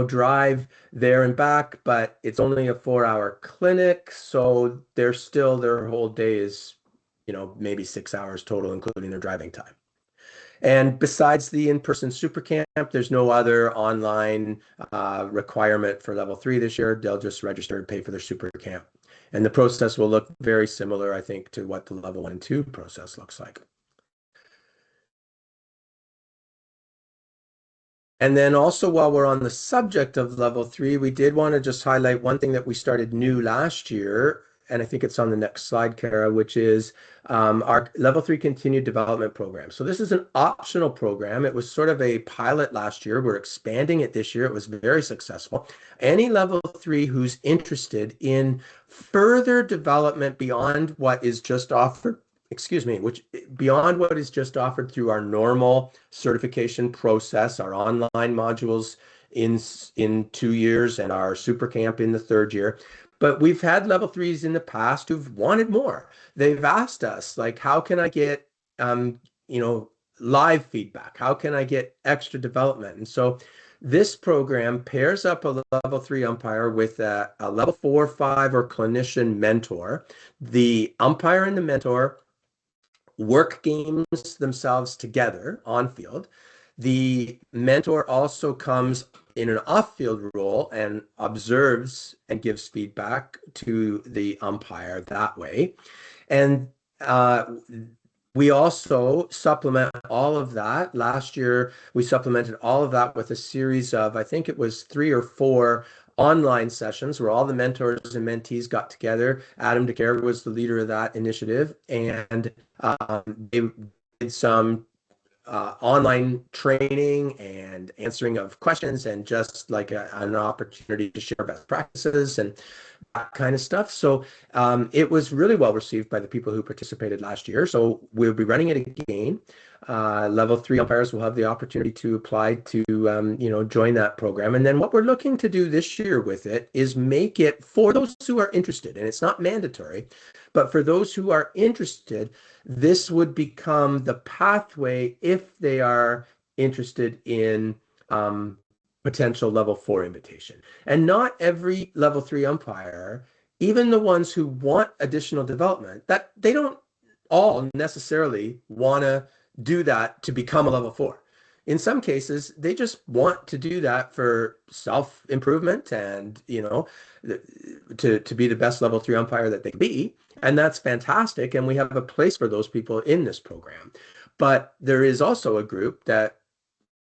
drive there and back, but it's only a 4 hour clinic. So they're still, their whole day is, maybe 6 hours total, including their driving time. And besides the in-person super camp, there's no other online requirement for level 3 this year. They'll just register and pay for their super camp. And the process will look very similar, I think, to what the level 1 and 2 process looks like. And then also, while we're on the subject of level 3, we did want to just highlight one thing that we started new last year, and I think it's on the next slide, Kara, which is our level 3 continued development program. So this is an optional program. It was sort of a pilot last year. We're expanding it this year. It was very successful. Any level 3 who's interested in further development beyond what is just offered, which beyond what is just offered through our normal certification process, our online modules in 2 years and our super camp in the third year. But we've had level 3s in the past who've wanted more. They've asked us, like, how can I get, live feedback? How can I get extra development? And so this program pairs up a level 3 umpire with a level 4, 5, or clinician mentor. The umpire and the mentor work games themselves together on field. The mentor also comes in an off-field role and observes and gives feedback to the umpire that way. And we also supplement all of that. Last year, we supplemented all of that with a series of, I think it was 3 or 4 online sessions where all the mentors and mentees got together. Adam DeCare was the leader of that initiative, and they did some online training and answering of questions, and just like an opportunity to share best practices and that kind of stuff. So it was really well received by the people who participated last year. So we'll be running it again. Level 3 umpires will have the opportunity to apply to, join that program. And then what we're looking to do this year with it is make it for those who are interested, and it's not mandatory, but for those who are interested, this would become the pathway if they are interested in potential level 4 invitation. And not every level 3 umpire, even the ones who want additional development, that they don't all necessarily want to do that to become a level 4. In some cases, they just want to do that for self-improvement and, to be the best level 3 umpire that they can be. And that's fantastic. And we have a place for those people in this program. But there is also a group that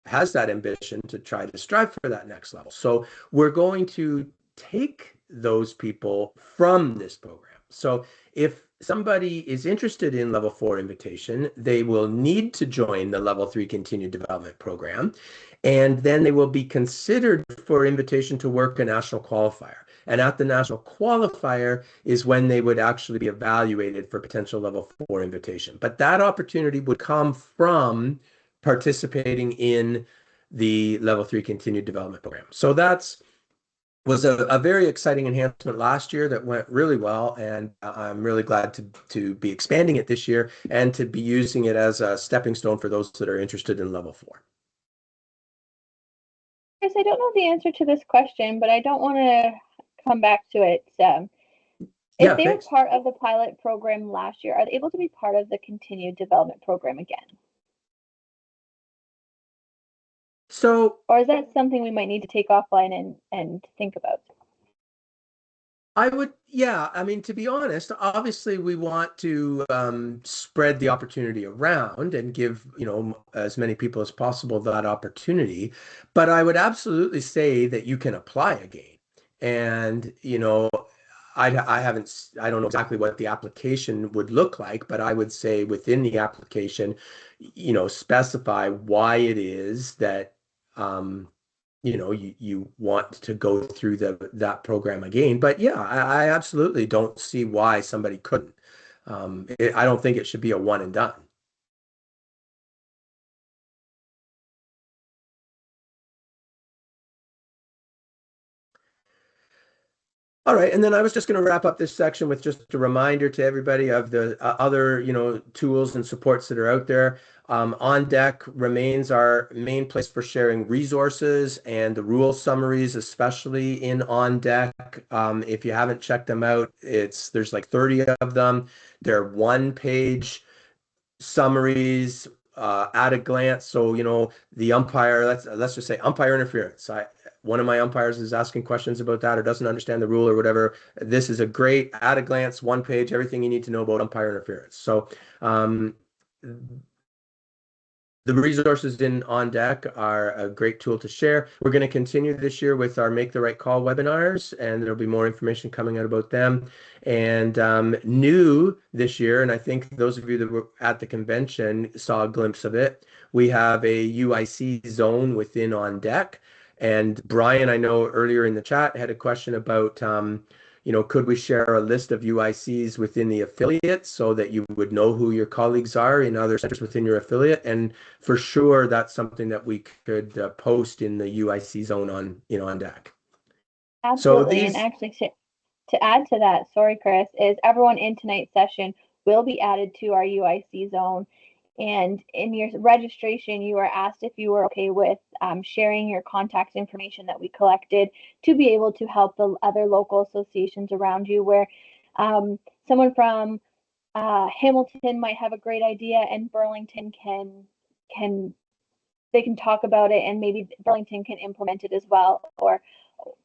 has that ambition to try to strive for that next level. So we're going to take those people from this program. So if somebody is interested in level 4 invitation, they will need to join the level 3 continued development program, and then they will be considered for invitation to work a national qualifier. And at the national qualifier is when they would actually be evaluated for potential level 4 invitation. But that opportunity would come from participating in the level 3 continued development program. So that's was a very exciting enhancement last year that went really well, and I'm really glad to be expanding it this year and to be using it as a stepping stone for those that are interested in level 4. Chris, I don't know the answer to this question, but I don't want to come back to it. If they were part of the pilot program last year, are they able to be part of the continued development program again? So, or is that something we might need to take offline and think about? I mean, to be honest, obviously we want to spread the opportunity around and give, as many people as possible that opportunity. But I would absolutely say that you can apply again. And, I don't know exactly what the application would look like, but I would say within the application, specify why it is that, you want to go through that program again. But yeah, I absolutely don't see why somebody couldn't. I don't think it should be a one and done. All right, and then I was just going to wrap up this section with just a reminder to everybody of the other, tools and supports that are out there. On Deck remains our main place for sharing resources and the rule summaries, especially in On Deck. If you haven't checked them out, there's like 30 of them. They're one-page summaries at a glance. So, the umpire, let's just say umpire interference. One of my umpires is asking questions about that or doesn't understand the rule or whatever. This is a great at a glance, one page, everything you need to know about umpire interference. So, the resources in On Deck are a great tool to share. We're going to continue this year with our Make the Right Call webinars, and there'll be more information coming out about them. And new this year, and I think those of you that were at the convention saw a glimpse of it, we have a UiC zone within On Deck. And Brian, I know earlier in the chat, had a question about could we share a list of UICs within the affiliate so that you would know who your colleagues are in other centers within your affiliate? And for sure, that's something that we could post in the UIC zone on Deck. Absolutely. And actually, to add to that, sorry, Chris, is everyone in tonight's session will be added to our UIC zone. And in your registration, you were asked if you were okay with sharing your contact information that we collected to be able to help the other local associations around you, where someone from Hamilton might have a great idea and Burlington can talk about it, and maybe Burlington can implement it as well, or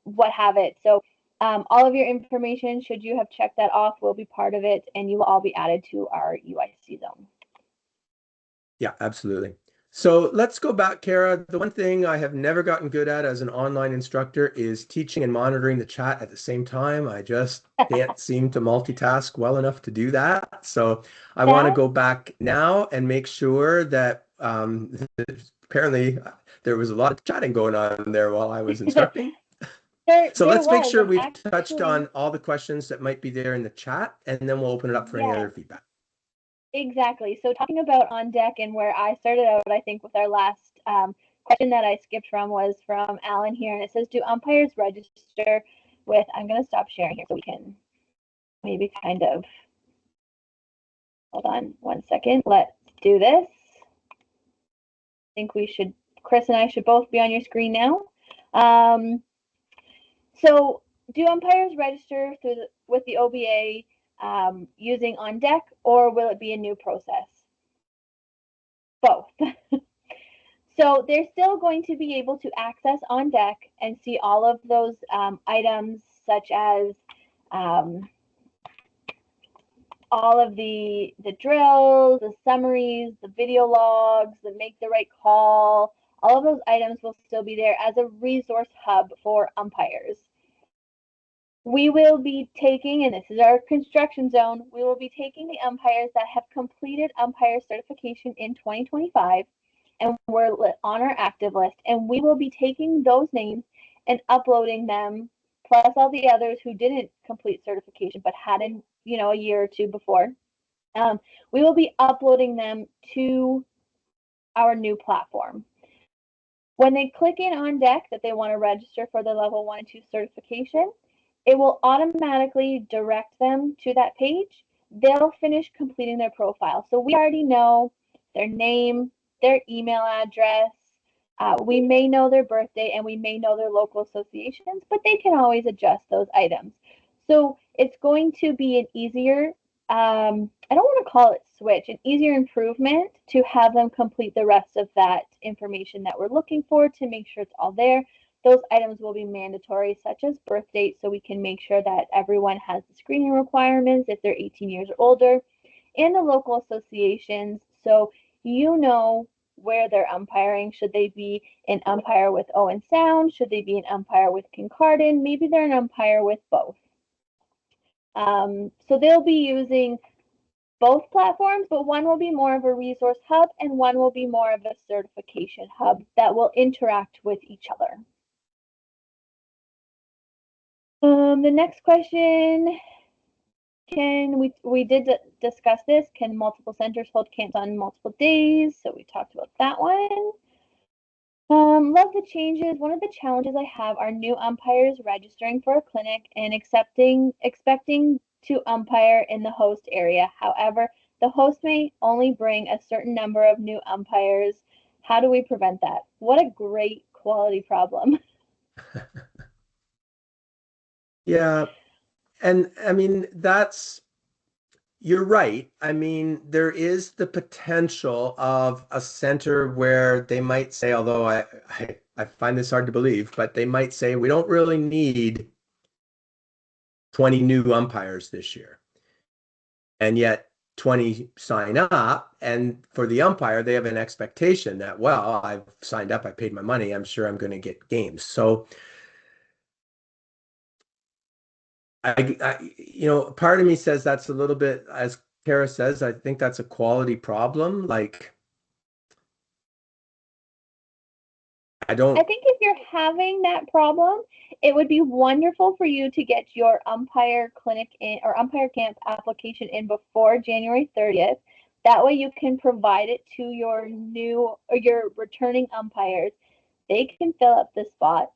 what have it. So all of your information, should you have checked that off, will be part of it, and you will all be added to our UIC zone. Yeah, absolutely. So let's go back, Kara. The one thing I have never gotten good at as an online instructor is teaching and monitoring the chat at the same time. I just can't seem to multitask well enough to do that. So I want to go back now and make sure that apparently there was a lot of chatting going on there while I was instructing. So let's make sure we've touched on all the questions that might be there in the chat, and then we'll open it up for any other feedback. Exactly. So talking about On Deck, and where I started out, I think, with our last question that I skipped from was from Alan here, and it says, do umpires register with, I'm going to stop sharing here so we can maybe kind of, hold on one second, let's do this. I think Chris and I should both be on your screen now. So do umpires register with the OBA using On Deck, or will it be a new process? Both. So they're still going to be able to access On Deck and see all of those items, such as all of the drills, the summaries, the video logs, the make the right call. All of those items will still be there as a resource hub for umpires. We will be taking, and this is our construction zone, we will be taking the umpires that have completed umpire certification in 2025 and we're on our active list, and we will be taking those names and uploading them, plus all the others who didn't complete certification but had a year or two before. We will be uploading them to our new platform. When they click in On Deck that they want to register for the level 1 and 2 certification, it will automatically direct them to that page. They'll finish completing their profile. So we already know their name, their email address. We may know their birthday, and we may know their local associations, but they can always adjust those items. So it's going to be an easier, I don't want to call it switch, an easier improvement to have them complete the rest of that information that we're looking for to make sure it's all there. Those items will be mandatory, such as birth date, so we can make sure that everyone has the screening requirements if they're 18 years or older, and the local associations, so you know where they're umpiring. Should they be an umpire with Owen Sound? Should they be an umpire with Kincardine? Maybe they're an umpire with both. So they'll be using both platforms, but one will be more of a resource hub and one will be more of a certification hub that will interact with each other. The next question, we did discuss this, can multiple centers hold camps on multiple days? So we talked about that one. Love the changes. One of the challenges I have are new umpires registering for a clinic and expecting to umpire in the host area. However, the host may only bring a certain number of new umpires. How do we prevent that? What a great quality problem. Yeah. And I mean, you're right. I mean, there is the potential of a center where they might say, although I find this hard to believe, but they might say, we don't really need 20 new umpires this year. And yet 20 sign up. And for the umpire, they have an expectation that, well, I've signed up, I paid my money, I'm sure I'm going to get games. So part of me says that's a little bit, as Kara says, I think that's a quality problem. Like, I think if you're having that problem, it would be wonderful for you to get your umpire clinic in or umpire camp application in before January 30th. That way you can provide it to your new or your returning umpires. They can fill up the spots.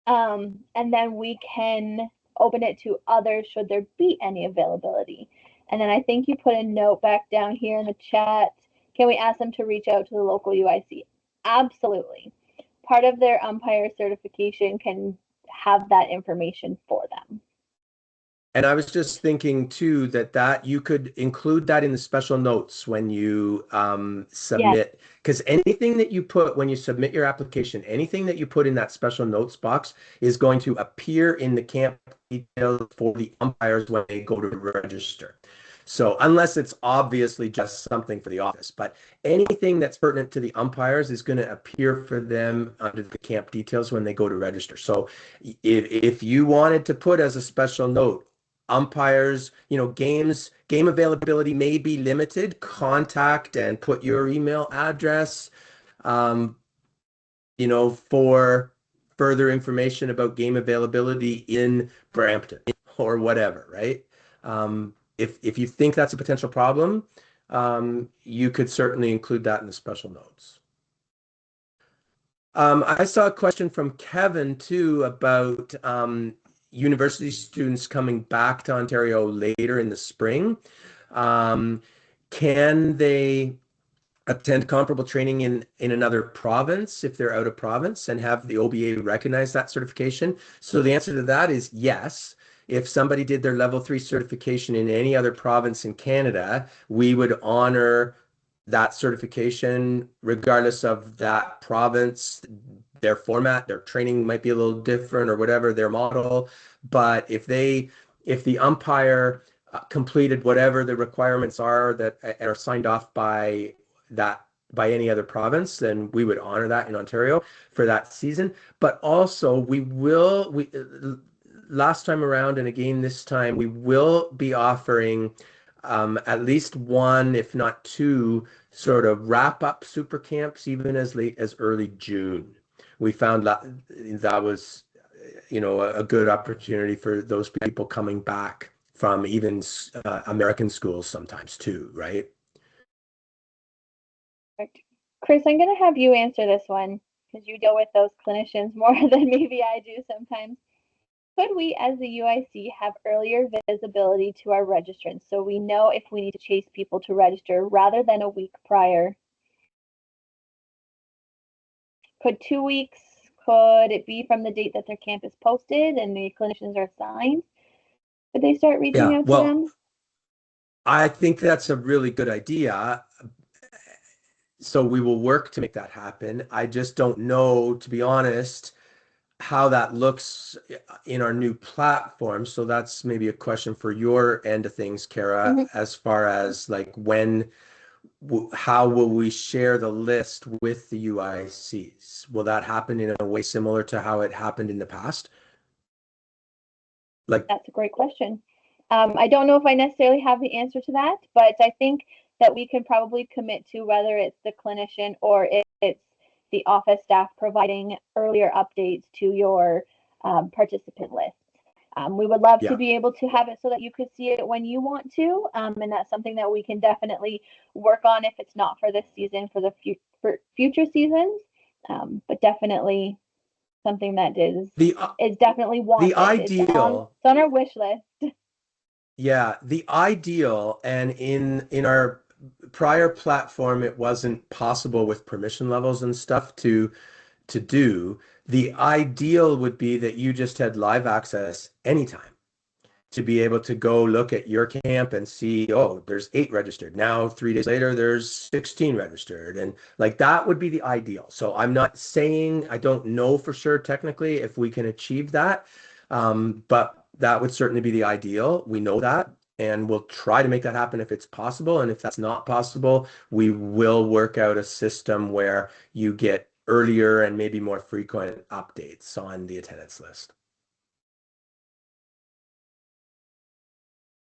And then we can open it to others should there be any availability. And then I think you put a note back down here in the chat. Can we ask them to reach out to the local UiC? Absolutely. Part of their umpire certification can have that information for them. And I was just thinking too that you could include that in the special notes when you submit, because anything that you put when you submit your application, anything that you put in that special notes box is going to appear in the camp details for the umpires when they go to register. So unless it's obviously just something for the office, but anything that's pertinent to the umpires is going to appear for them under the camp details when they go to register. So if you wanted to put as a special note, umpires, game availability may be limited, contact and put your email address, for further information about game availability in Brampton or whatever, right? If you think that's a potential problem, you could certainly include that in the special notes. I saw a question from Kevin too about university students coming back to Ontario later in the spring. Can they attend comparable training in another province if they're out of province and have the OBA recognize that certification? So the answer to that is yes. If somebody did their level 3 certification in any other province in Canada, we would honor that certification regardless of that province, their format, their training might be a little different or whatever, their model. But if the umpire completed whatever the requirements are that are signed off by any other province, then we would honor that in Ontario for that season. But also last time around and again this time, we will be offering at least one, if not two, sort of wrap up super camps, even as late as early June. We found that was, a good opportunity for those people coming back from even American schools sometimes too, right? Chris, I'm going to have you answer this one because you deal with those clinicians more than maybe I do sometimes. Could we, as the UiC, have earlier visibility to our registrants so we know if we need to chase people to register rather than a week prior? Could 2 weeks, could it be from the date that their camp is posted and the clinicians are assigned? Could they start reaching out to them? I think that's a really good idea. So we will work to make that happen. I just don't know, to be honest, how that looks in our new platform. So that's maybe a question for your end of things, Kara, as far as like how will we share the list with the UICs? Will that happen in a way similar to how it happened in the past? That's a great question. I don't know if I necessarily have the answer to that, but I think that we can probably commit to whether it's the clinician or it's the office staff providing earlier updates to your participant list. We would love to be able to have it so that you could see it when you want to, and that's something that we can definitely work on if it's not for this season, for the for future seasons, but definitely something that is definitely wanted. The ideal, it's on our wish list. Yeah, the ideal, and in our prior platform, it wasn't possible with permission levels and stuff to do. The ideal would be that you just had live access anytime to be able to go look at your camp and see, oh, there's 8 registered. Now, 3 days later, there's 16 registered. And like that would be the ideal. So I'm not saying, I don't know for sure technically if we can achieve that, but that would certainly be the ideal. We know that. And we'll try to make that happen if it's possible. And if that's not possible, we will work out a system where you get earlier and maybe more frequent updates on the attendance list.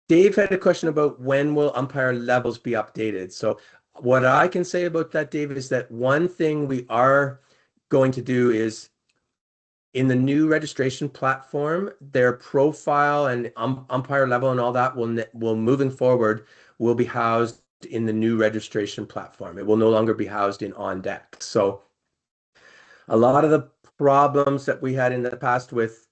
Dave had a question about when will umpire levels be updated. So what I can say about that, Dave, is that one thing we are going to do is in the new registration platform, their profile and umpire level and all that will moving forward will be housed in the new registration platform. It will no longer be housed in On Deck. So a lot of the problems that we had in the past with,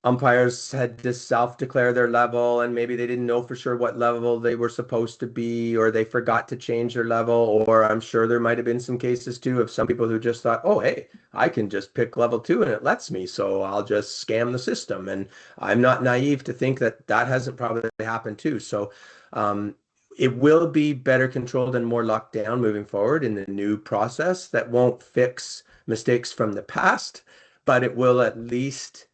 umpires had to self-declare their level and maybe they didn't know for sure what level they were supposed to be, or they forgot to change their level, or I'm sure there might have been some cases too of some people who just thought, oh, hey, I can just pick level 2 and it lets me, so I'll just scam the system. And I'm not naive to think that that hasn't probably happened too. So it will be better controlled and more locked down moving forward in the new process. That won't fix mistakes from the past, but it will at least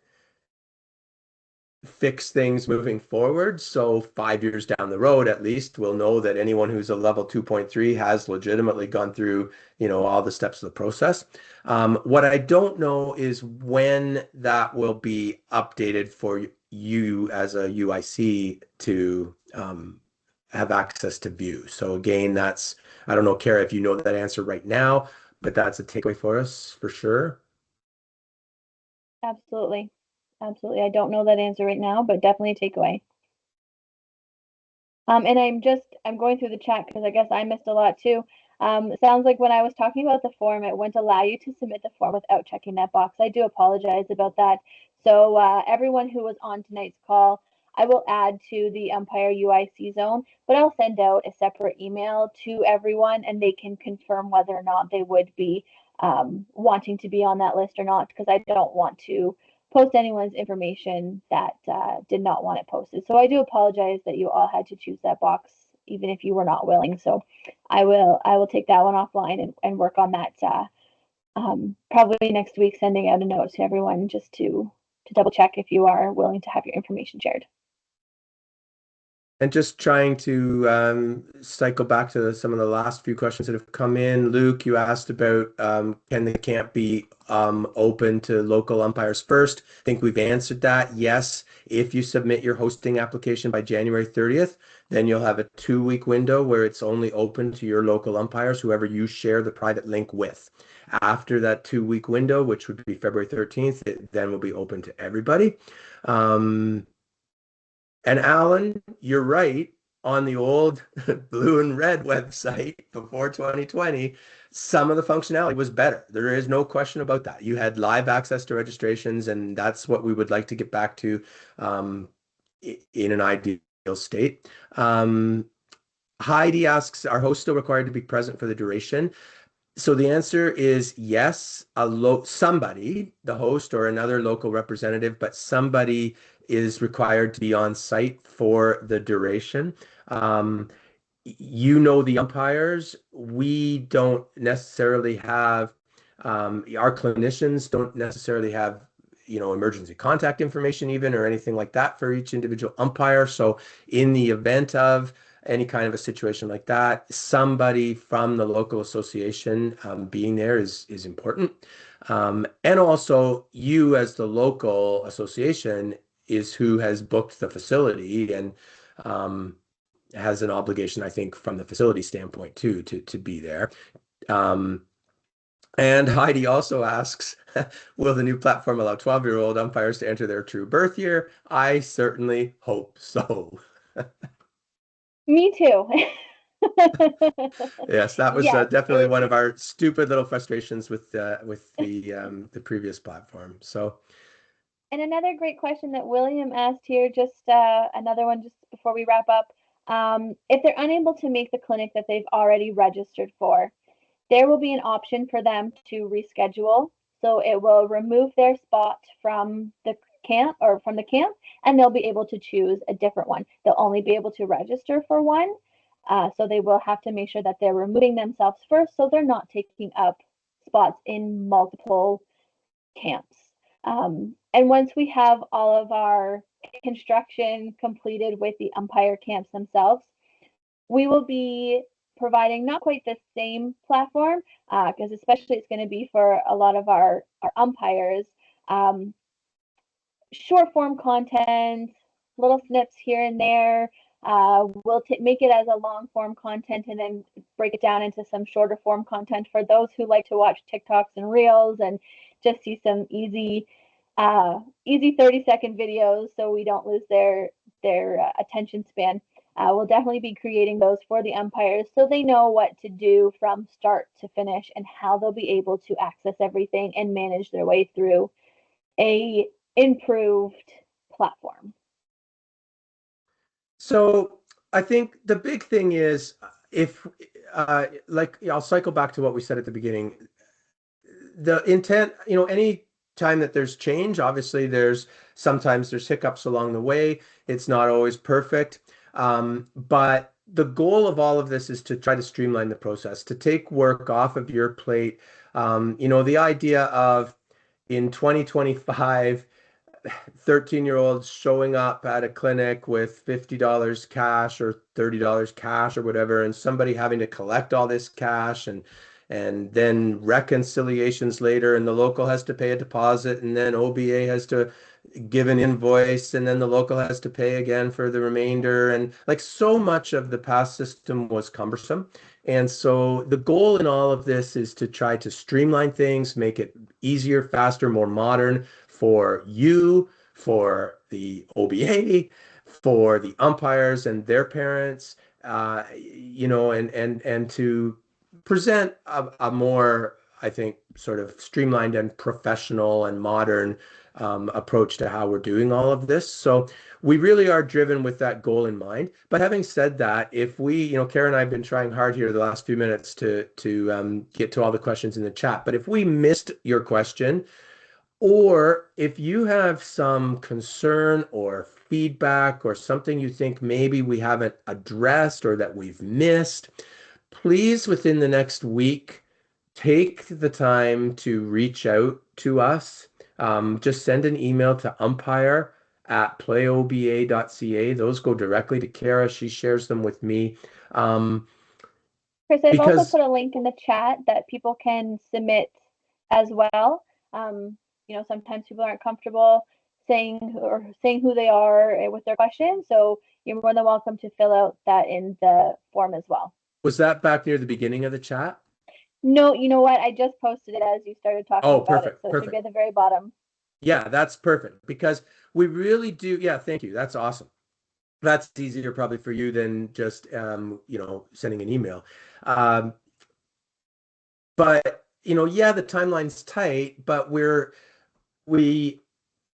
fix things moving forward. So 5 years down the road, at least, we'll know that anyone who's a level 2.3 has legitimately gone through, all the steps of the process. What I don't know is when that will be updated for you as a UiC to have access to view. So again, I don't know, Kara, if you know that answer right now, but that's a takeaway for us for sure. Absolutely. Absolutely. I don't know that answer right now, but definitely a takeaway. And I'm going through the chat because I guess I missed a lot too. It sounds like when I was talking about the form, it wouldn't allow you to submit the form without checking that box. I do apologize about that. So everyone who was on tonight's call, I will add to the Umpire UiC zone, but I'll send out a separate email to everyone and they can confirm whether or not they would be wanting to be on that list or not, because I don't want to post anyone's information that did not want it posted. So I do apologize that you all had to choose that box, even if you were not willing. So I will take that one offline and work on that probably next week, sending out a note to everyone just to double check if you are willing to have your information shared. And just trying to cycle back to some of the last few questions that have come in. Luke, you asked about can the camp be open to local umpires first? I think we've answered that. Yes, if you submit your hosting application by January 30th, then you'll have a 2-week window where it's only open to your local umpires, whoever you share the private link with. After that 2-week window, which would be February 13th, it then will be open to everybody. And Alan, you're right. On the old blue and red website before 2020, some of the functionality was better. There is no question about that. You had live access to registrations, and that's what we would like to get back to in an ideal state. Heidi asks, are hosts still required to be present for the duration? So the answer is yes, somebody, the host or another local representative, but somebody is required to be on site for the duration. The umpires, we don't necessarily have, our clinicians don't necessarily have, emergency contact information even or anything like that for each individual umpire. So in the event of any kind of a situation like that, somebody from the local association being there is important. And also you as the local association, is who has booked the facility and has an obligation, I think, from the facility standpoint too, to be there. And Heidi also asks, will the new platform allow 12-year-old umpires to enter their true birth year? I certainly hope so. Me too. Yes, that was Yes. definitely one of our stupid little frustrations with the previous platform. So, And another great question that William asked here, just another one just before we wrap up. If they're unable to make the clinic that they've already registered for, there will be an option for them to reschedule. So it will remove their spot from the camp and they'll be able to choose a different one. They'll only be able to register for one. So they will have to make sure that they're removing themselves first so they're not taking up spots in multiple camps. And once we have all of our construction completed with the umpire camps themselves, we will be providing not quite the same platform, because especially it's going to be for a lot of our umpires, short form content, little snips here and there. We'll make it as a long form content and then break it down into some shorter form content for those who like to watch TikToks and Reels and just see some easy 30-second videos so we don't lose their attention span. We'll definitely be creating those for the umpires so they know what to do from start to finish and how they'll be able to access everything and manage their way through a improved platform. So I think the big thing is if like I'll cycle back to what we said at the beginning. The intent, any time that there's change, obviously sometimes there's hiccups along the way. It's not always perfect. But the goal of all of this is to try to streamline the process, to take work off of your plate. The idea of in 2025, 13-year-olds showing up at a clinic with $50 cash or $30 cash or whatever, and somebody having to collect all this cash and then reconciliations later, and the local has to pay a deposit, and then OBA has to give an invoice, and then the local has to pay again for the remainder. And like so much of the past system was cumbersome. And so the goal in all of this is to try to streamline things, make it easier, faster, more modern for you, for the OBA, for the umpires and their parents, and to present a more, I think, sort of streamlined and professional and modern approach to how we're doing all of this. So we really are driven with that goal in mind. But having said that, if we, Kara and I have been trying hard here the last few minutes to get to all the questions in the chat. But if we missed your question, or if you have some concern or feedback or something you think maybe we haven't addressed or that we've missed, please, within the next week, take the time to reach out to us. Just send an email to umpire@playoba.ca. Those go directly to Kara. She shares them with me. Chris, I've also put a link in the chat that people can submit as well. Sometimes people aren't comfortable saying who they are with their question, so you're more than welcome to fill out that in the form as well. Was that back near the beginning of the chat? No, you know what? I just posted it as you started talking about perfect, it, so perfect. it should be at the very bottom. Yeah, that's perfect because we really do. Yeah, thank you. That's awesome. That's easier probably for you than just sending an email. But the timeline's tight, but we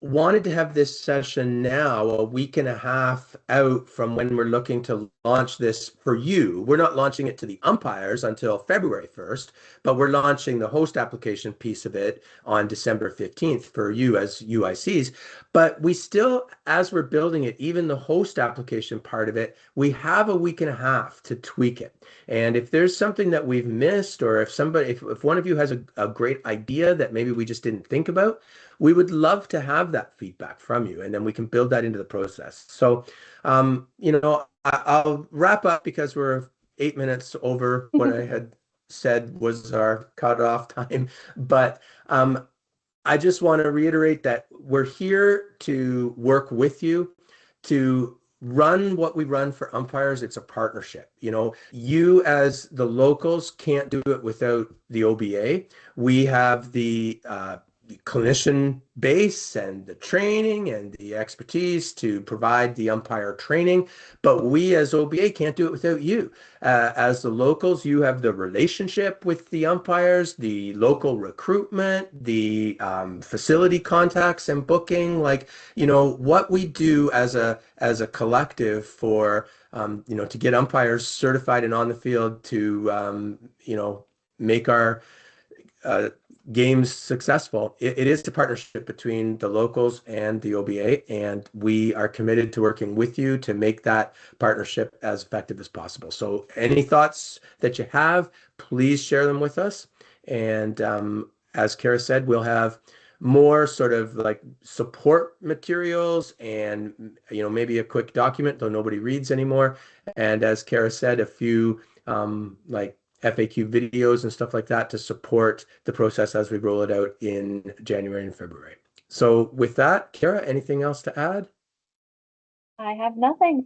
wanted to have this session now, a week and a half out from when we're looking to launch this for you. We're not launching it to the umpires until February 1st, but we're launching the host application piece of it on December 15th for you as UICs. But we still, as we're building it, even the host application part of it, we have a week and a half to tweak it. And if there's something that we've missed, or if one of you has a great idea that maybe we just didn't think about, we would love to have that feedback from you, and then we can build that into the process. So, I'll wrap up because we're 8 minutes over what I had said was our cutoff time. But I just want to reiterate that we're here to work with you to run what we run for umpires. It's a partnership. You as the locals can't do it without the OBA. We have the clinician base and the training and the expertise to provide the umpire training, but we as OBA can't do it without you. As the locals, you have the relationship with the umpires, the local recruitment, the facility contacts and booking. What we do as a collective for to get umpires certified and on the field to make our uh, games successful. It is a partnership between the locals and the OBA, and we are committed to working with you to make that partnership as effective as possible. So any thoughts that you have, please share them with us. And as Kara said, we'll have more sort of like support materials and maybe a quick document, though nobody reads anymore. And as Kara said, a few like FAQ videos and stuff like that to support the process as we roll it out in January and February. So with that, Kara, anything else to add? I have nothing.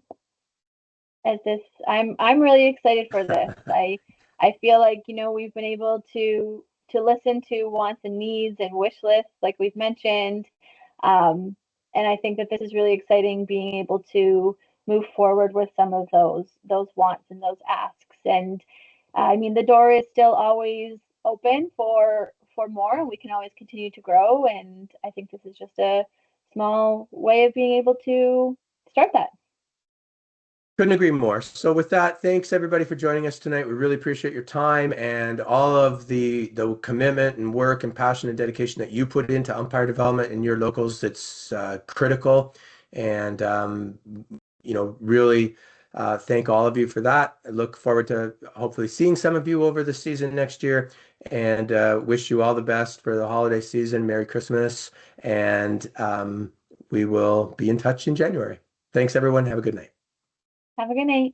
I'm really excited for this. I feel like, we've been able to listen to wants and needs and wish lists like we've mentioned. And I think that this is really exciting, being able to move forward with some of those wants and those asks. And I mean, the door is still always open for more, and we can always continue to grow. And I think this is just a small way of being able to start that. Couldn't agree more. So with that, thanks everybody for joining us tonight. We really appreciate your time and all of the commitment and work and passion and dedication that you put into umpire development in your locals. It's critical, and really thank all of you for that. I look forward to hopefully seeing some of you over the season next year, and wish you all the best for the holiday season. Merry Christmas, and we will be in touch in January. Thanks everyone. Have a good night. Have a good night.